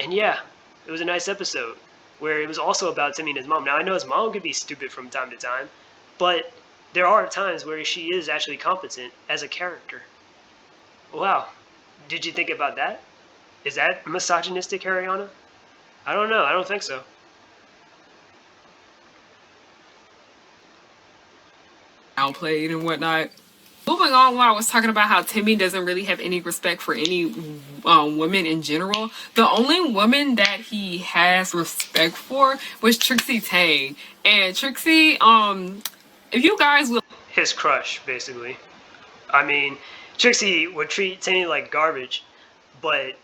And yeah, it was a nice episode where it was also about Timmy and his mom. Now I know his mom could be stupid from time to time, but there are times where she is actually competent as a character. Wow, Did you think about that? Is that misogynistic, Harriyanna? I don't know. I don't think so. Outplayed and whatnot. Moving on, when I was talking about how Timmy doesn't really have any respect for any women in general, the only woman that he has respect for was Trixie Tang. And Trixie, if you guys will, His crush, basically. I mean, Trixie would treat Timmy like garbage, but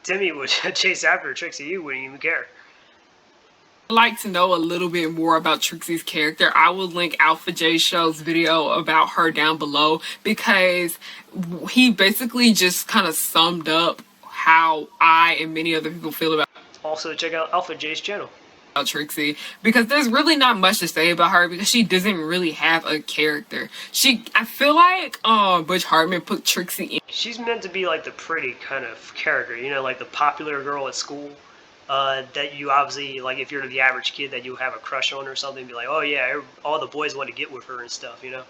Timmy would chase after Trixie. He wouldn't even care. like to know a little bit more about Trixie's character, I will link Alpha J Show's video about her down below, because he basically just kind of summed up how I and many other people feel about Also, check out Alpha J's channel. Trixie, because there's really not much to say about her because she doesn't really have a character. I feel like Butch Hartman put Trixie in. She's meant to be like the pretty kind of character, you know, like the popular girl at school. That you obviously, like, if you're the average kid that you have a crush on or something, be like, oh yeah, all the boys want to get with her and stuff, you know?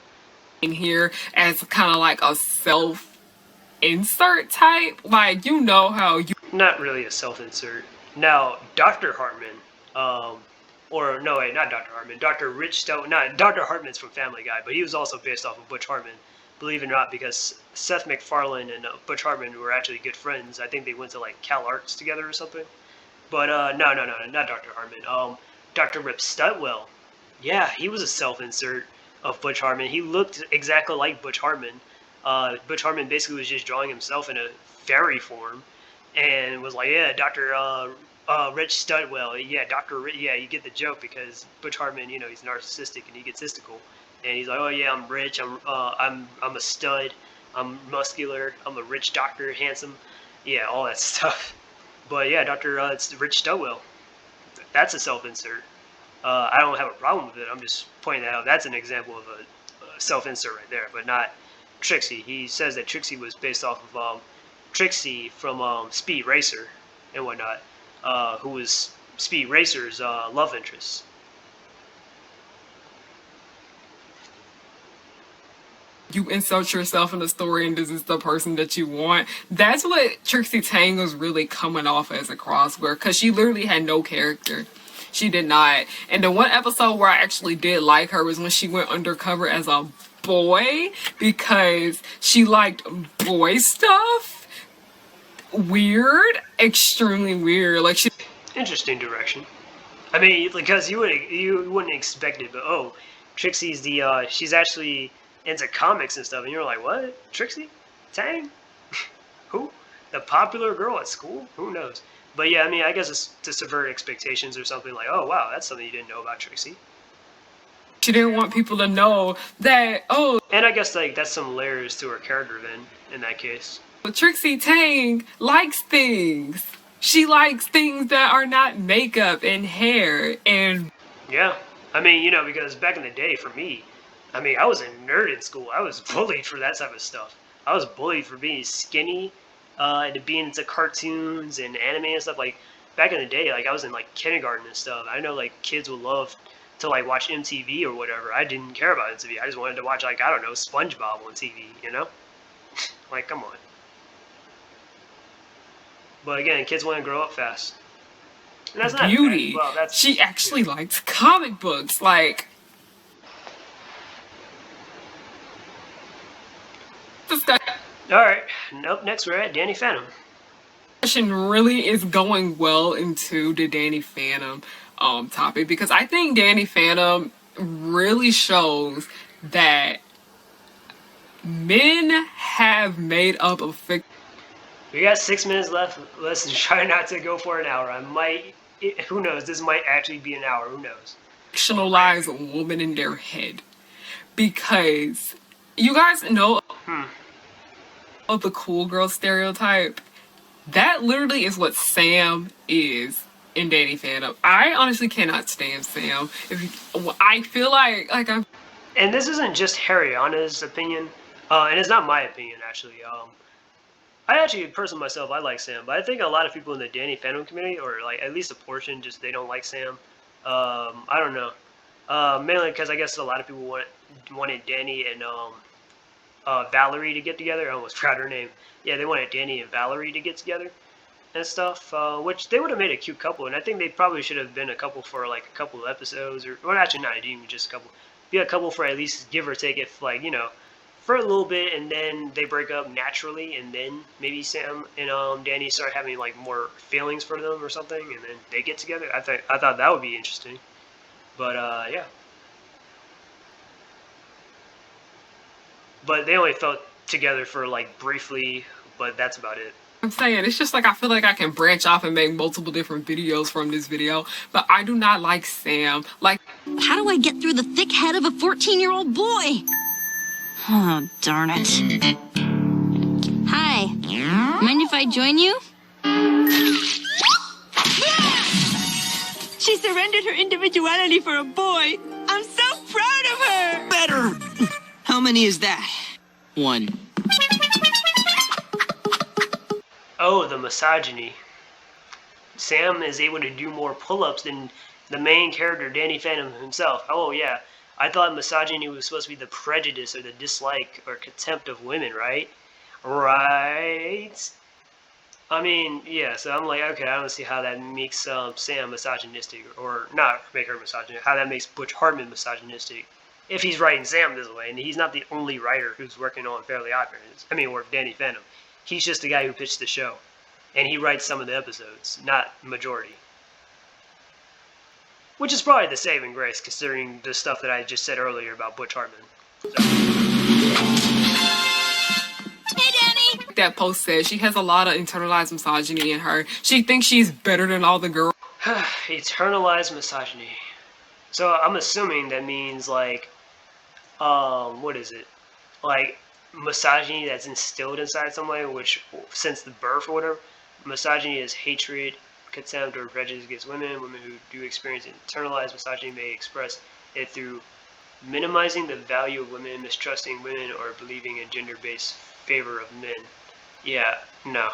In here as kind of like a self-insert type, like, you know how you... Not really a self-insert. Now, Dr. Hartman, or no, wait, not Dr. Hartman, Dr. Rich Stone, not Dr. Hartman's from Family Guy, but he was also based off of Butch Hartman, believe it or not, because Seth MacFarlane and Butch Hartman were actually good friends. I think they went to like Cal Arts together or something. But no, not Dr. Hartman. Dr. Rip Stutwell. Yeah, he was a self-insert of Butch Hartman. He looked exactly like Butch Hartman. Butch Hartman basically was just drawing himself in a fairy form, and was like, yeah, Dr. Rich Stutwell. Yeah, yeah, you get the joke, because Butch Hartman, you know, he's narcissistic and egotistical, and he's like, oh yeah, I'm rich. I'm a stud. I'm muscular. I'm a rich doctor, handsome. Yeah, all that stuff. But yeah, it's Rich Stowell. That's a self-insert. I don't have a problem with it. I'm just pointing that out. That's an example of a self-insert right there, but not Trixie. He says that Trixie was based off of Trixie from Speed Racer and whatnot, who was Speed Racer's love interest. You insert yourself in the story and this is the person that you want. That's what Trixie Tang was really coming off as a crossword, because she literally had no character. She did not. And the one episode where I actually did like her was when she went undercover as a boy, because she liked boy stuff. Weird. Extremely weird. Like, she... Interesting direction. I mean, because you wouldn't expect it, but oh, Trixie's she's actually into comics and stuff, and you're like, what? Trixie Tang? Who? The popular girl at school? Who knows? But yeah, I mean, I guess it's to subvert expectations or something, like, oh wow, that's something you didn't know about Trixie. She didn't want people to know that, oh... And I guess, like, that's some layers to her character then, in that case. Trixie Tang likes things. She likes things that are not makeup and hair and... Yeah. I mean, you know, because back in the day, for me, I mean, I was a nerd in school. I was bullied for that type of stuff. I was bullied for being skinny, and being into cartoons and anime and stuff. Like, back in the day, like, I was in, like, kindergarten and stuff. I know, like, kids would love to, like, watch MTV or whatever. I didn't care about MTV. I just wanted to watch, like, I don't know, SpongeBob on TV, you know? Like, come on. But again, kids want to grow up fast. And that's not beauty. Well, that's, she actually likes comic books, like... Alright, up next we're at Danny Phantom. Really is going well into the Danny Phantom topic, because I think Danny Phantom really shows that men have made up a fiction. We got 6 minutes left. Let's try not to go for an hour. Who knows, this might actually be an hour, who knows. Fictionalize a woman in their head. Because you guys know of the cool girl stereotype. That literally is what Sam is in Danny Phantom. I honestly cannot stand Sam. I feel like I'm... And this isn't just Harriyanna's opinion, and it's not my opinion, actually. I actually, personally myself, I like Sam, but I think a lot of people in the Danny Phantom community, or like at least a portion, just they don't like Sam. I don't know. Mainly because I guess a lot of people wanted Danny and Valerie to get together. I almost forgot her name. Yeah, they wanted Danny and Valerie to get together and stuff, which they would have made a cute couple, and I think they probably should have been a couple for like a couple of episodes, or well, actually not even just a couple. Be a couple for at least give or take, if like for a little bit, and then they break up naturally, and then maybe Sam and Danny start having like more feelings for them or something, and then they get together. I thought that would be interesting, but yeah. But they only felt together for like briefly, but that's about it. I'm saying it's just like I feel like I can branch off and make multiple different videos from this video, but I do not like Sam. Like, how do I get through the thick head of a 14-year-old boy? Oh, darn it. Hi. Mind if I join you? She surrendered her individuality for a boy. I'm so proud of her. Better. How many is that? 1. Oh, the misogyny. Sam is able to do more pull-ups than the main character, Danny Phantom himself. Oh, yeah. I thought misogyny was supposed to be the prejudice or the dislike or contempt of women, right? Right? I mean, yeah, so I'm like, okay, I don't see how that makes Sam misogynistic, or not make her misogynistic, how that makes Butch Hartman misogynistic, if he's writing Sam this way, and he's not the only writer who's working on Fairly OddParents. I mean, or Danny Phantom. He's just the guy who pitched the show, and he writes some of the episodes, not majority. Which is probably the saving grace, considering the stuff that I just said earlier about Butch Hartman. So. Hey, Danny! that post says, she has a lot of internalized misogyny in her. She thinks she's better than all the girls. Internalized misogyny. So I'm assuming that means like, what is it? Like misogyny that's instilled inside somebody, which since the birth or whatever. Misogyny is hatred, contempt, or prejudice against women. Women who do experience internalized misogyny may express it through minimizing the value of women, mistrusting women, or believing in gender-based favor of men. Yeah, no.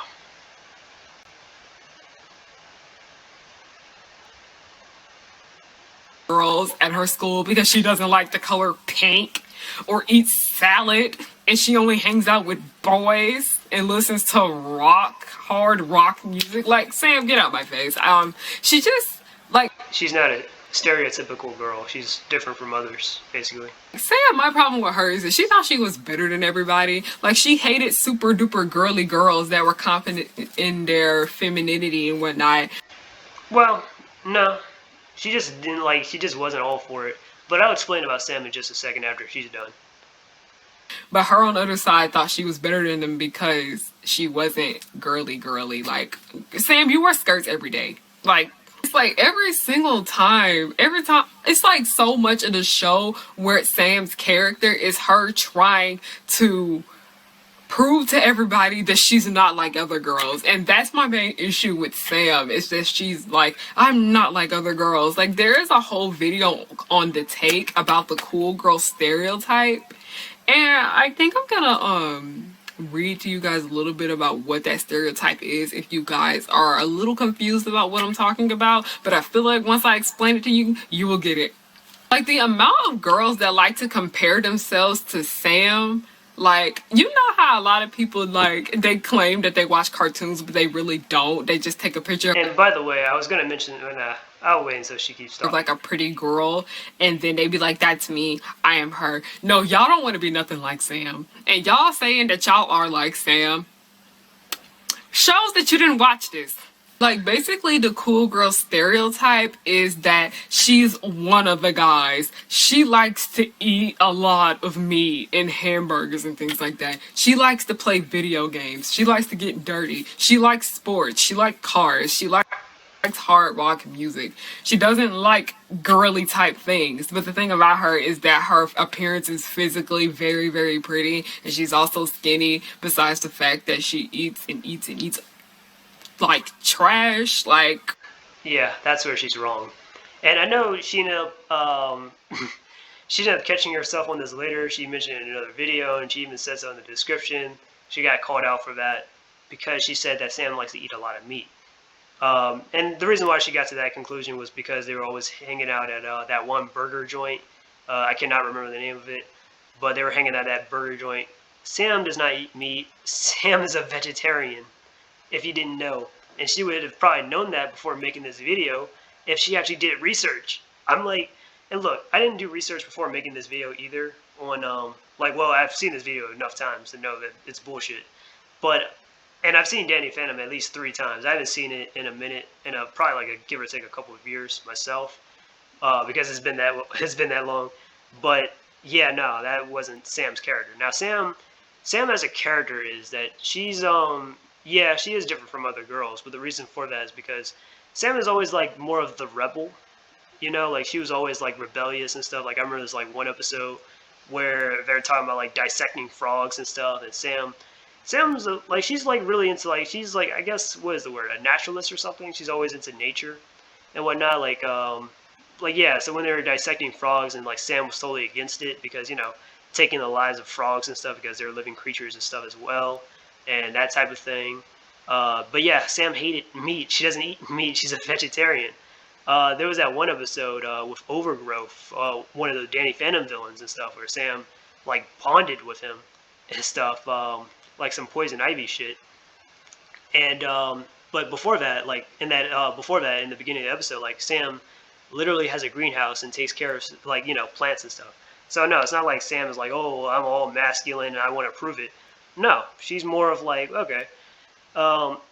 Girls at her school because she doesn't like the color pink or eats salad, and she only hangs out with boys and listens to hard rock music. Like, Sam, get out my face. She just like, she's not a stereotypical girl. She's different from others, basically. Sam, my problem with her is that she thought she was better than everybody. Like, she hated super duper girly girls that were confident in their femininity and whatnot. Well, no. She just didn't like, she just wasn't all for it. But I'll explain about Sam in just a second after she's done. But her on the other side thought she was better than them because she wasn't girly. Like, Sam, you wear skirts every day. Like, it's like every time, it's like so much of the show where Sam's character is her trying to prove to everybody that she's not like other girls. And that's my main issue with Sam, is that she's like, I'm not like other girls. Like, there is a whole video on The Take about the cool girl stereotype. And I think I'm gonna read to you guys a little bit about what that stereotype is if you guys are a little confused about what I'm talking about. But I feel like once I explain it to you, you will get it. Like, the amount of girls that like to compare themselves to Sam, like, you know how a lot of people, like, they claim that they watch cartoons, but they really don't. They just take a picture. And by the way, I was going to mention, I'll wait until she keeps talking. Like a pretty girl, and then they be like, that's me, I am her. No, y'all don't want to be nothing like Sam. And y'all saying that y'all are like Sam shows that you didn't watch this. Like, basically, the cool girl stereotype is that she's one of the guys. She likes to eat a lot of meat and hamburgers and things like that. She likes to play video games. She likes to get dirty. She likes sports. She likes cars. She likes hard rock music. She doesn't like girly type things. But the thing about her is that her appearance is physically very, very pretty. And she's also skinny, besides the fact that she eats and eats and eats like trash. Like, yeah, that's where she's wrong. And I know she ended up catching herself on this later. She mentioned it in another video, and she even said so in the description. She got called out for that because she said that Sam likes to eat a lot of meat. And the reason why she got to that conclusion was because they were always hanging out at that one burger joint. I cannot remember the name of it, but they were hanging out at that burger joint Sam does not eat meat. Sam is a vegetarian, if you didn't know. And she would have probably known that before making this video if she actually did research. I'm like, and look, I didn't do research before making this video either on, well, I've seen this video enough times to know that it's bullshit. But, and I've seen Danny Phantom at least 3 times. I haven't seen it in a minute, in probably like give or take a couple of years myself, because it's been that long. But yeah, no, that wasn't Sam's character. Now Sam as a character is that she's yeah, she is different from other girls, but the reason for that is because Sam is always like more of the rebel, you know, like she was always like rebellious and stuff. Like I remember there's like one episode where they're talking about like dissecting frogs and stuff, and Sam's like, she's like really into, like, she's like, I guess, what is the word, a naturalist or something. She's always into nature and whatnot. Like yeah, so when they were dissecting frogs, and like Sam was totally against it because, you know, taking the lives of frogs and stuff because they're living creatures and stuff as well, and that type of thing. But yeah, Sam hated meat. She doesn't eat meat. She's a vegetarian. There was that one episode with Overgrowth, one of the Danny Phantom villains and stuff, where Sam like bonded with him and stuff, like some poison ivy shit. And but before that, like in the beginning of the episode, like Sam literally has a greenhouse and takes care of, like, you know, plants and stuff. So no, it's not like Sam is like, oh, I'm all masculine and I want to prove it. No, she's more of like, okay,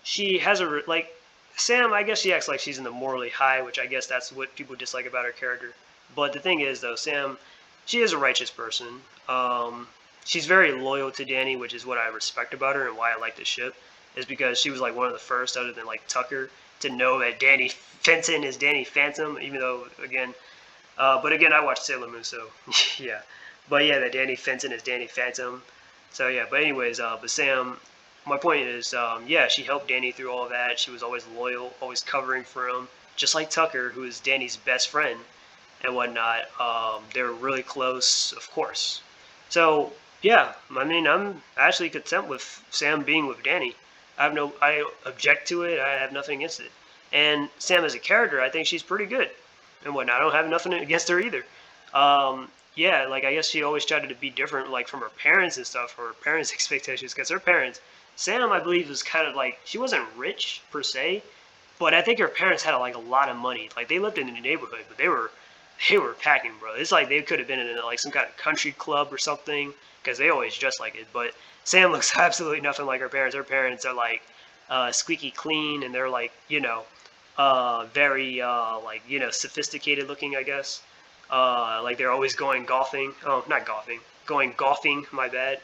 she has like, Sam, I guess she acts like she's in the morally high, which I guess that's what people dislike about her character. But the thing is, though, Sam, she is a righteous person. She's very loyal to Danny, which is what I respect about her and why I like the ship, is because she was like one of the first, other than like Tucker, to know that Danny Fenton is Danny Phantom, even though, again, but again, I watched Sailor Moon, so yeah. But yeah, that Danny Fenton is Danny Phantom. So yeah, but anyways, but Sam, my point is, yeah, she helped Danny through all of that. She was always loyal, always covering for him, just like Tucker, who is Danny's best friend and whatnot. They were really close, of course. So yeah, I mean, I'm actually content with Sam being with Danny. I object to it. I have nothing against it. And Sam as a character, I think she's pretty good and whatnot. I don't have nothing against her either. Yeah, like I guess she always tried to be different, like from her parents and stuff, her parents' expectations, because her parents, Sam, I believe, was kind of like, she wasn't rich per se, but I think her parents had like a lot of money. Like they lived in the neighborhood, but they were packing, bro. It's like they could have been in like some kind of country club or something, because they always dress like it. But Sam looks absolutely nothing like her parents. Her parents are like squeaky clean, and they're like, you know, very like, you know, sophisticated looking, I guess. Like they're always going golfing. Oh, not golfing. Going golfing, my bad.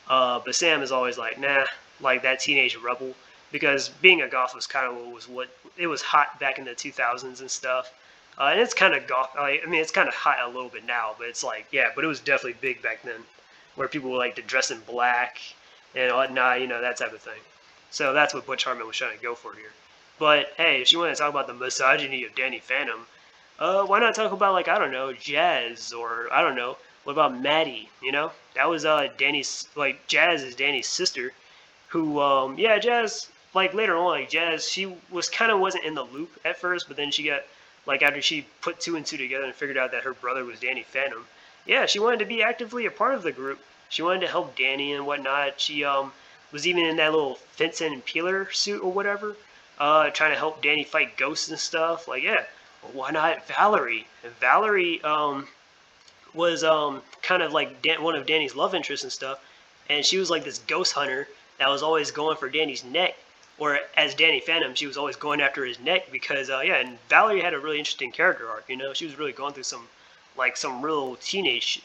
But Sam is always like, nah, like that teenage rebel. Because being a goth was kind of what it was hot back in the 2000s and stuff. And it's kind of goth. I mean, it's kind of hot a little bit now, but it's like, yeah, but it was definitely big back then, where people were like to dress in black and whatnot, you know, that type of thing. So that's what Butch Hartman was trying to go for here. But hey, if you want to talk about the misogyny of Danny Phantom, why not talk about, like, I don't know, Jazz, or I don't know, what about Maddie? You know, that was Danny's, like, Jazz is Danny's sister, who yeah, Jazz, like later on, like Jazz, she was kind of wasn't in the loop at first, but then she got, like, after she put 2 and 2 together and figured out that her brother was Danny Phantom, yeah, she wanted to be actively a part of the group. She wanted to help Danny and whatnot. She was even in that little Vincent and Peeler suit or whatever, trying to help Danny fight ghosts and stuff. Like, yeah, well, why not Valerie? And Valerie was kind of like one of Danny's love interests and stuff, and she was like this ghost hunter that was always going for Danny's neck. Or as Danny Phantom, she was always going after his neck because, yeah, and Valerie had a really interesting character arc, you know? She was really going through some real teenage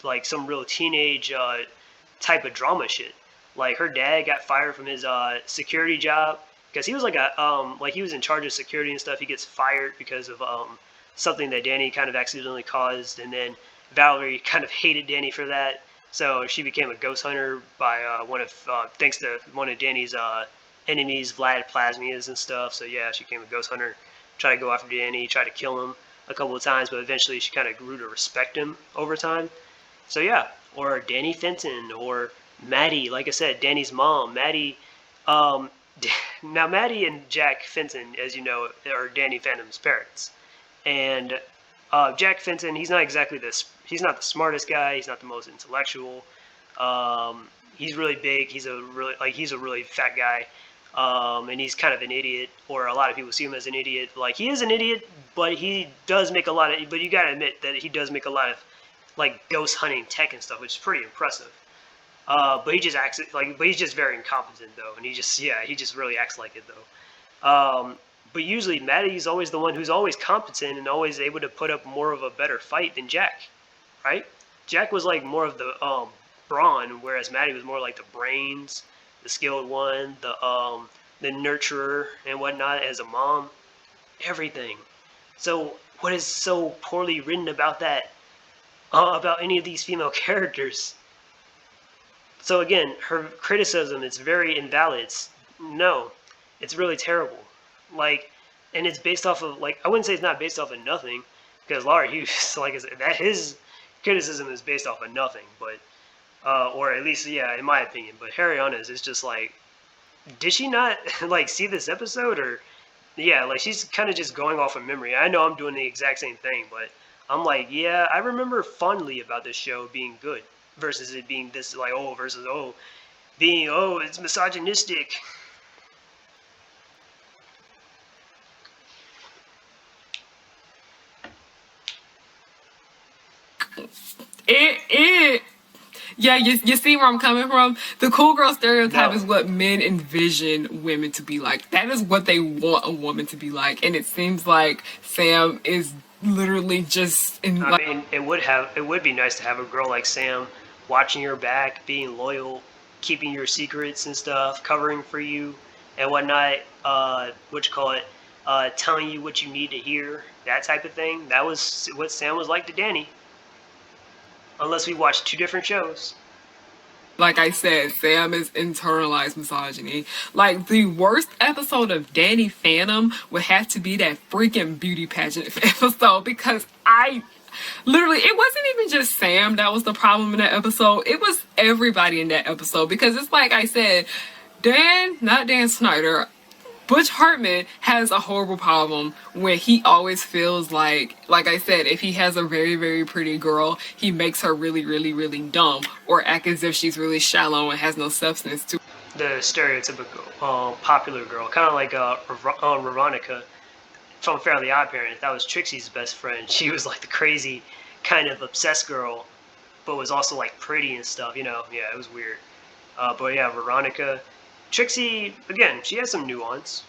type of drama shit. Like, her dad got fired from his security job because he was like he was in charge of security and stuff. He gets fired because of something that Danny kind of accidentally caused, and then Valerie kind of hated Danny for that. So she became a ghost hunter by thanks to one of Danny's enemies, Vlad Plasmias and stuff. So yeah, she became a ghost hunter, tried to go after Danny, tried to kill him a couple of times, but eventually she kind of grew to respect him over time. So yeah, or Danny Fenton, or Maddie, like I said, Danny's mom, Maddie. Now Maddie and Jack Fenton, as you know, are Danny Phantom's parents, and Jack Fenton, he's not exactly he's not the smartest guy, he's not the most intellectual. he's really big. He's a really fat guy, and he's kind of an idiot, or a lot of people see him as an idiot. Like, he is an idiot, but he does make a lot of. But you gotta admit that he does make a lot of like ghost hunting tech and stuff, which is pretty impressive. But he just acts like, but he's just very incompetent though, and he just really acts like it though. But usually Maddie's always the one who's always competent and always able to put up more of a better fight than Jack, right? Jack was like more of the brawn, whereas Maddie was more like the brains, the skilled one, the nurturer and whatnot as a mom, everything. So what is so poorly written about that? About any of these female characters? So again, her criticism is very invalid. It's really terrible. Like, and it's based off of, like, I wouldn't say it's not based off of nothing, because Laura Hughes, like I said, that his criticism is based off of nothing, but or at least, yeah, in my opinion. But Harriyanna's is just like, did she not like see this episode, or yeah, like she's kind of just going off of memory. I know I'm doing the exact same thing, but I'm like, yeah, I remember fondly about this show being good versus it being this like versus being it's misogynistic. Yeah, you see where I'm coming from? The cool girl stereotype No. is what men envision women to be like. That is what they want a woman to be like. And it seems like Sam is literally just in I mean, it would be nice to have a girl like Sam watching your back, being loyal, keeping your secrets and stuff, covering for you and whatnot, telling you what you need to hear, that type of thing. That was what Sam was like to Danny. Unless we watched two different shows. like I said, Sam is internalized misogyny. Like, the worst episode of Danny Phantom would have to be that freaking beauty pageant episode, because literally, it wasn't even just Sam that was the problem in that episode. It was everybody in that episode, because it's like I said, not Dan Snyder, Butch Hartman has a horrible problem where he always feels like I said, if he has a very, very pretty girl, he makes her really, really, really dumb, or act as if she's really shallow and has no substance to The stereotypical popular girl, kind of like Veronica from Fairly OddParents. That was Trixie's best friend. She was like the crazy, kind of obsessed girl, but was also like pretty and stuff. Yeah, it was weird. But yeah, Veronica. Trixie, again, she has some nuance.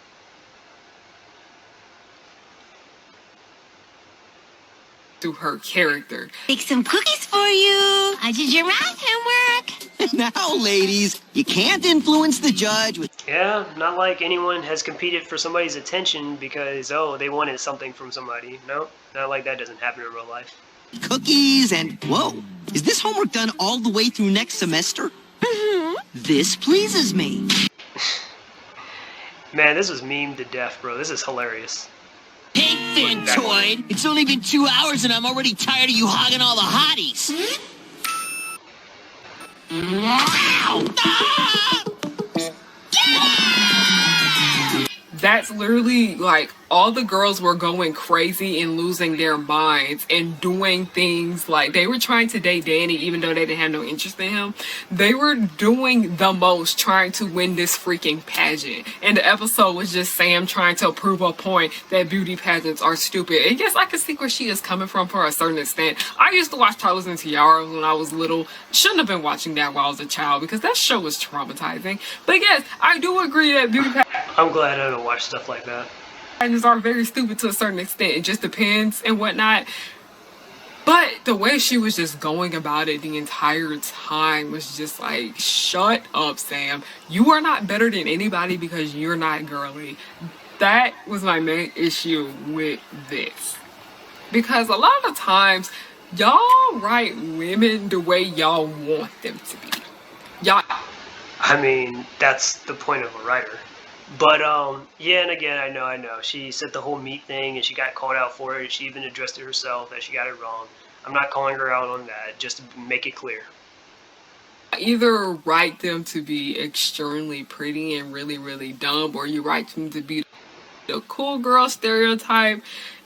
her character. Make some cookies for you. I did your math homework. Now, ladies, you can't influence the judge with Yeah, not like anyone has competed for somebody's attention because, they wanted something from somebody. No, not like that doesn't happen in real life. cookies and... Whoa, is this homework done all the way through next semester? Mm-hmm. This pleases me. Man, this was meme to death, bro. This is hilarious. Hey, Fintoid, it's only been 2 hours and I'm already tired of you hogging all the hotties. That's literally like all the girls were going crazy and losing their minds and doing things like they were trying to date Danny even though they didn't have no interest in him. They were doing the most trying to win this freaking pageant. And the episode was just Sam trying to prove a point that beauty pageants are stupid. And yes, I can see where she is coming from for a certain extent. I used to watch Toddlers and Tiaras when I was little. Shouldn't have been watching that while I was a child because that show was traumatizing. But yes, I do agree that beauty pageants I'm glad I don't watch stuff like that. are very stupid to a certain extent. It just depends and whatnot. But the way she was just going about it the entire time was just like, shut up, Sam. You are not better than anybody because you're not girly. That was my main issue with this. Because a lot of times, y'all write women the way y'all want them to be. Y'all... I mean, that's the point of a writer. But, yeah, and again, I know. She said the whole meat thing, and she got called out for it. She even addressed it herself that she got it wrong. I'm not calling her out on that, just to make it clear. Either write them to be extremely pretty and really, really dumb, or you write them to be the cool girl stereotype.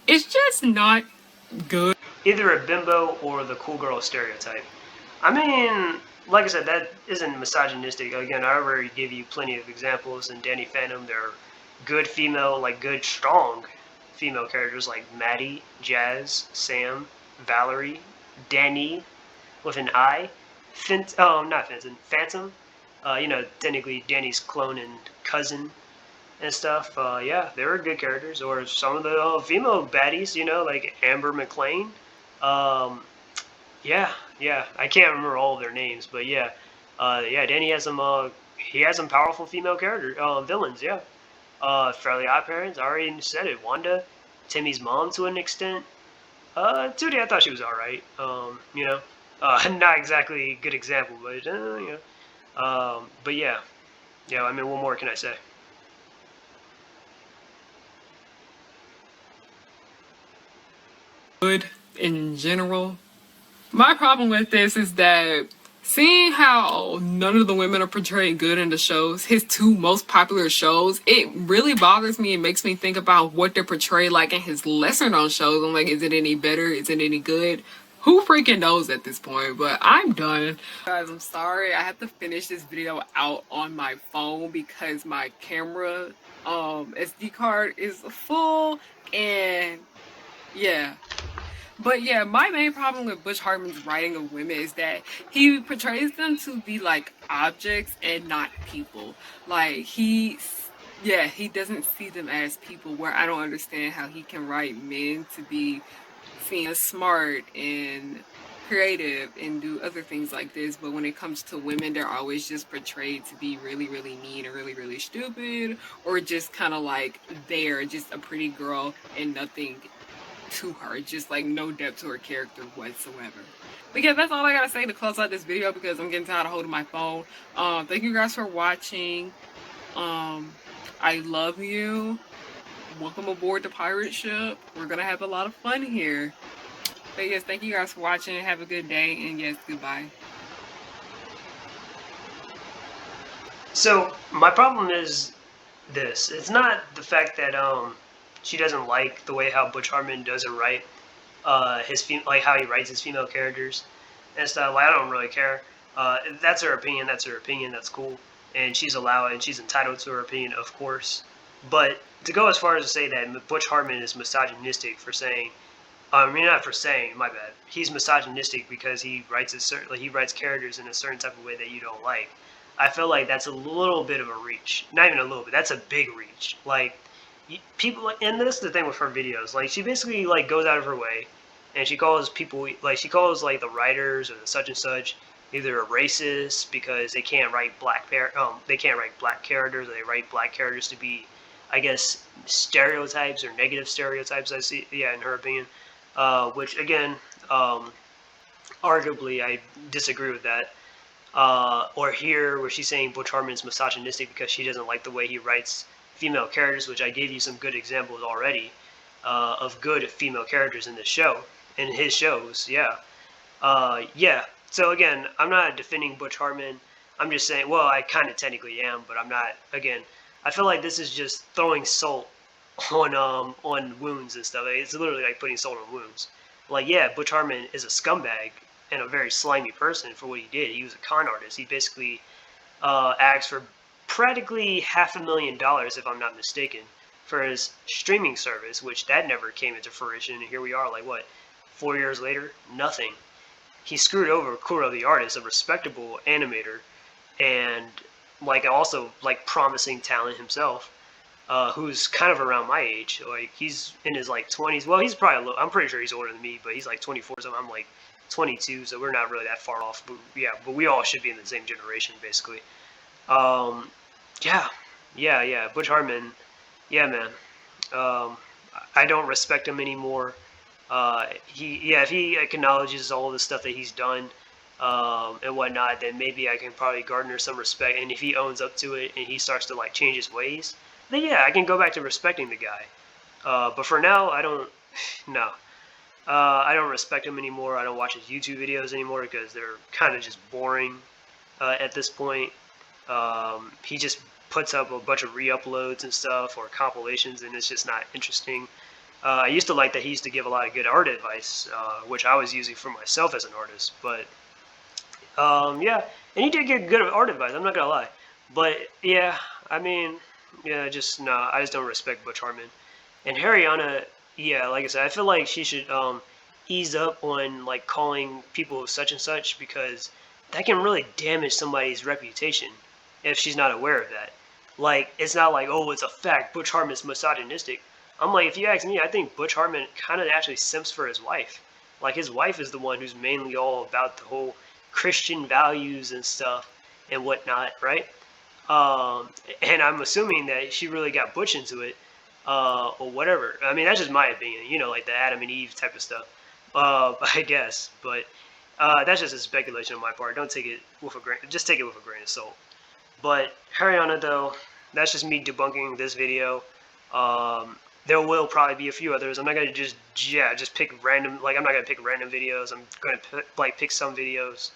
It's just not good. Either a bimbo or the cool girl stereotype. I mean, like I said, that isn't misogynistic. Again, I already give you plenty of examples in Danny Phantom. There are good female, like good, strong female characters like Maddie, Jazz, Sam, Valerie, Danny with an I, not Fenton, Phantom. Technically Danny's clone and cousin and stuff. Yeah, they were good characters. Or some of the female baddies, like Amber McLean. Um, yeah, I can't remember all of their names, but yeah, yeah, Danny has some. He has some powerful female character villains. Yeah, Fairly Odd Parents. I already said it. Wanda, Timmy's mom to an extent. Tootie, I thought she was all right. Not exactly a good example, but but yeah, yeah. I mean, what more can I say? Good in general. My problem with this is that seeing how none of the women are portrayed good in the shows, his two most popular shows, it really bothers me and makes me think about what they're portrayed like in his lesser known shows. I'm like, is it any better? Is it any good? Who freaking knows at this point? But I'm done. Guys, I'm sorry. I have to finish this video out on my phone because my camera SD card is full, and yeah. But yeah, my main problem with Butch Hartman's writing of women is that he portrays them to be like objects and not people. Like he doesn't see them as people, where I don't understand how he can write men to be seen as smart and creative and do other things like this, but when it comes to women, they're always just portrayed to be really, really mean and really, really stupid, or just kind of like they're just a pretty girl and nothing to her, just like no depth to her character whatsoever. But yeah, that's all I gotta say to close out this video because I'm getting tired of holding my phone. Thank you guys for watching. I love you. Welcome aboard the pirate ship. We're gonna have a lot of fun here. But yes, thank you guys for watching. Have a good day, and yes, goodbye. So my problem is this. It's not the fact that she doesn't like the way how Butch Hartman doesn't write like how he writes his female characters and stuff. Like, I don't really care. That's her opinion. That's her opinion. That's cool, and she's allowed and she's entitled to her opinion, of course. But to go as far as to say that Butch Hartman is misogynistic for saying, not for saying, my bad. He's misogynistic because he writes he writes characters in a certain type of way that you don't like. I feel like that's a little bit of a reach. Not even a little bit. That's a big reach. Like, people, and this is the thing with her videos, like she basically like goes out of her way and she calls people, like she calls like the writers or the such and such either a racist because they can't write black characters, or they write black characters to be, I guess, stereotypes or negative stereotypes. I see, yeah, in her opinion, which again, arguably I disagree with that. Or here where she's saying Butch Hartman's misogynistic because she doesn't like the way he writes female characters, which I gave you some good examples already of good female characters in this show, in his shows. Yeah. So again, I'm not defending Butch Hartman. I'm just saying, well, I kind of technically am, but I'm not. Again, I feel like this is just throwing salt on wounds and stuff. It's literally like putting salt on wounds. Like, yeah, Butch Hartman is a scumbag and a very slimy person for what he did. He was a con artist. He basically asked for practically $500,000, if I'm not mistaken, for his streaming service, which that never came into fruition. And here we are, like, what, 4 years later? Nothing. He screwed over Kuro the artist, a respectable animator, and like also like promising talent himself, who's kind of around my age. Like, he's in his like 20s. Well, he's probably I'm pretty sure he's older than me, but he's like 24, so I'm like 22, so we're not really that far off. But yeah, but we all should be in the same generation, basically. Yeah. Butch Hartman, yeah, man. I don't respect him anymore. If he acknowledges all the stuff that he's done and whatnot, then maybe I can probably garner some respect. And if he owns up to it and he starts to like change his ways, then yeah, I can go back to respecting the guy. But for now, I don't. No. I don't respect him anymore. I don't watch his YouTube videos anymore because they're kind of just boring at this point. He just puts up a bunch of re-uploads and stuff, or compilations, and it's just not interesting. I used to like that he used to give a lot of good art advice, which I was using for myself as an artist, but Yeah, and he did get good art advice. I'm not gonna lie, but yeah, I mean, yeah, just no, I just don't respect Butch Hartman. And Harriyanna, yeah, like I said, I feel like she should ease up on like calling people such and such because that can really damage somebody's reputation if she's not aware of that. Like, it's not like, oh, it's a fact, Butch Hartman's misogynistic. I'm like, if you ask me, I think Butch Hartman kind of actually simps for his wife. Like, his wife is the one who's mainly all about the whole Christian values and stuff and whatnot, right? And I'm assuming that she really got Butch into it, or whatever. I mean, that's just my opinion, you know, like the Adam and Eve type of stuff, I guess. But that's just a speculation on my part. Don't take it with a grain. Just take it with a grain of salt. But Harriyanna, though, that's just me debunking this video. There will probably be a few others. I'm not gonna just pick random. Like, I'm not gonna pick random videos. I'm gonna pick some videos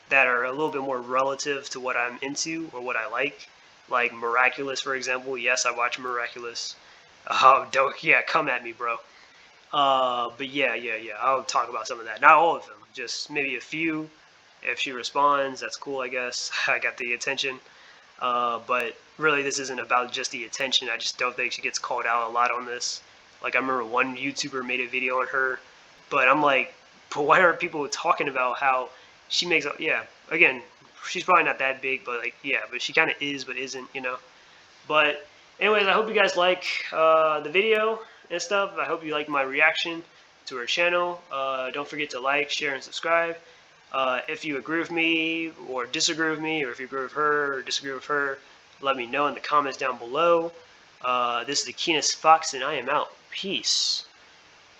that are a little bit more relative to what I'm into or what I like Miraculous, for example. Yes, I watch Miraculous. Don't, yeah, come at me, bro. But yeah, I'll talk about some of that. Not all of them, just maybe a few. If she responds, that's cool, I guess. I got the attention. But really, this isn't about just the attention. I just don't think she gets called out a lot on this. Like, I remember one YouTuber made a video on her, but I'm like, but why aren't people talking about how she makes, yeah, again, she's probably not that big, but like, yeah, but she kind of is, but isn't, you know. But anyways, I hope you guys like the video and stuff. I hope you like my reaction to her channel. Don't forget to like, share, and subscribe. If you agree with me or disagree with me, or if you agree with her or disagree with her, let me know in the comments down below. This is the Keenest Fox, and I am out. Peace.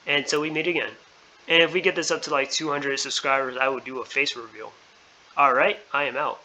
And until we meet again. And if we get this up to like 200 subscribers, I will do a face reveal. Alright, I am out.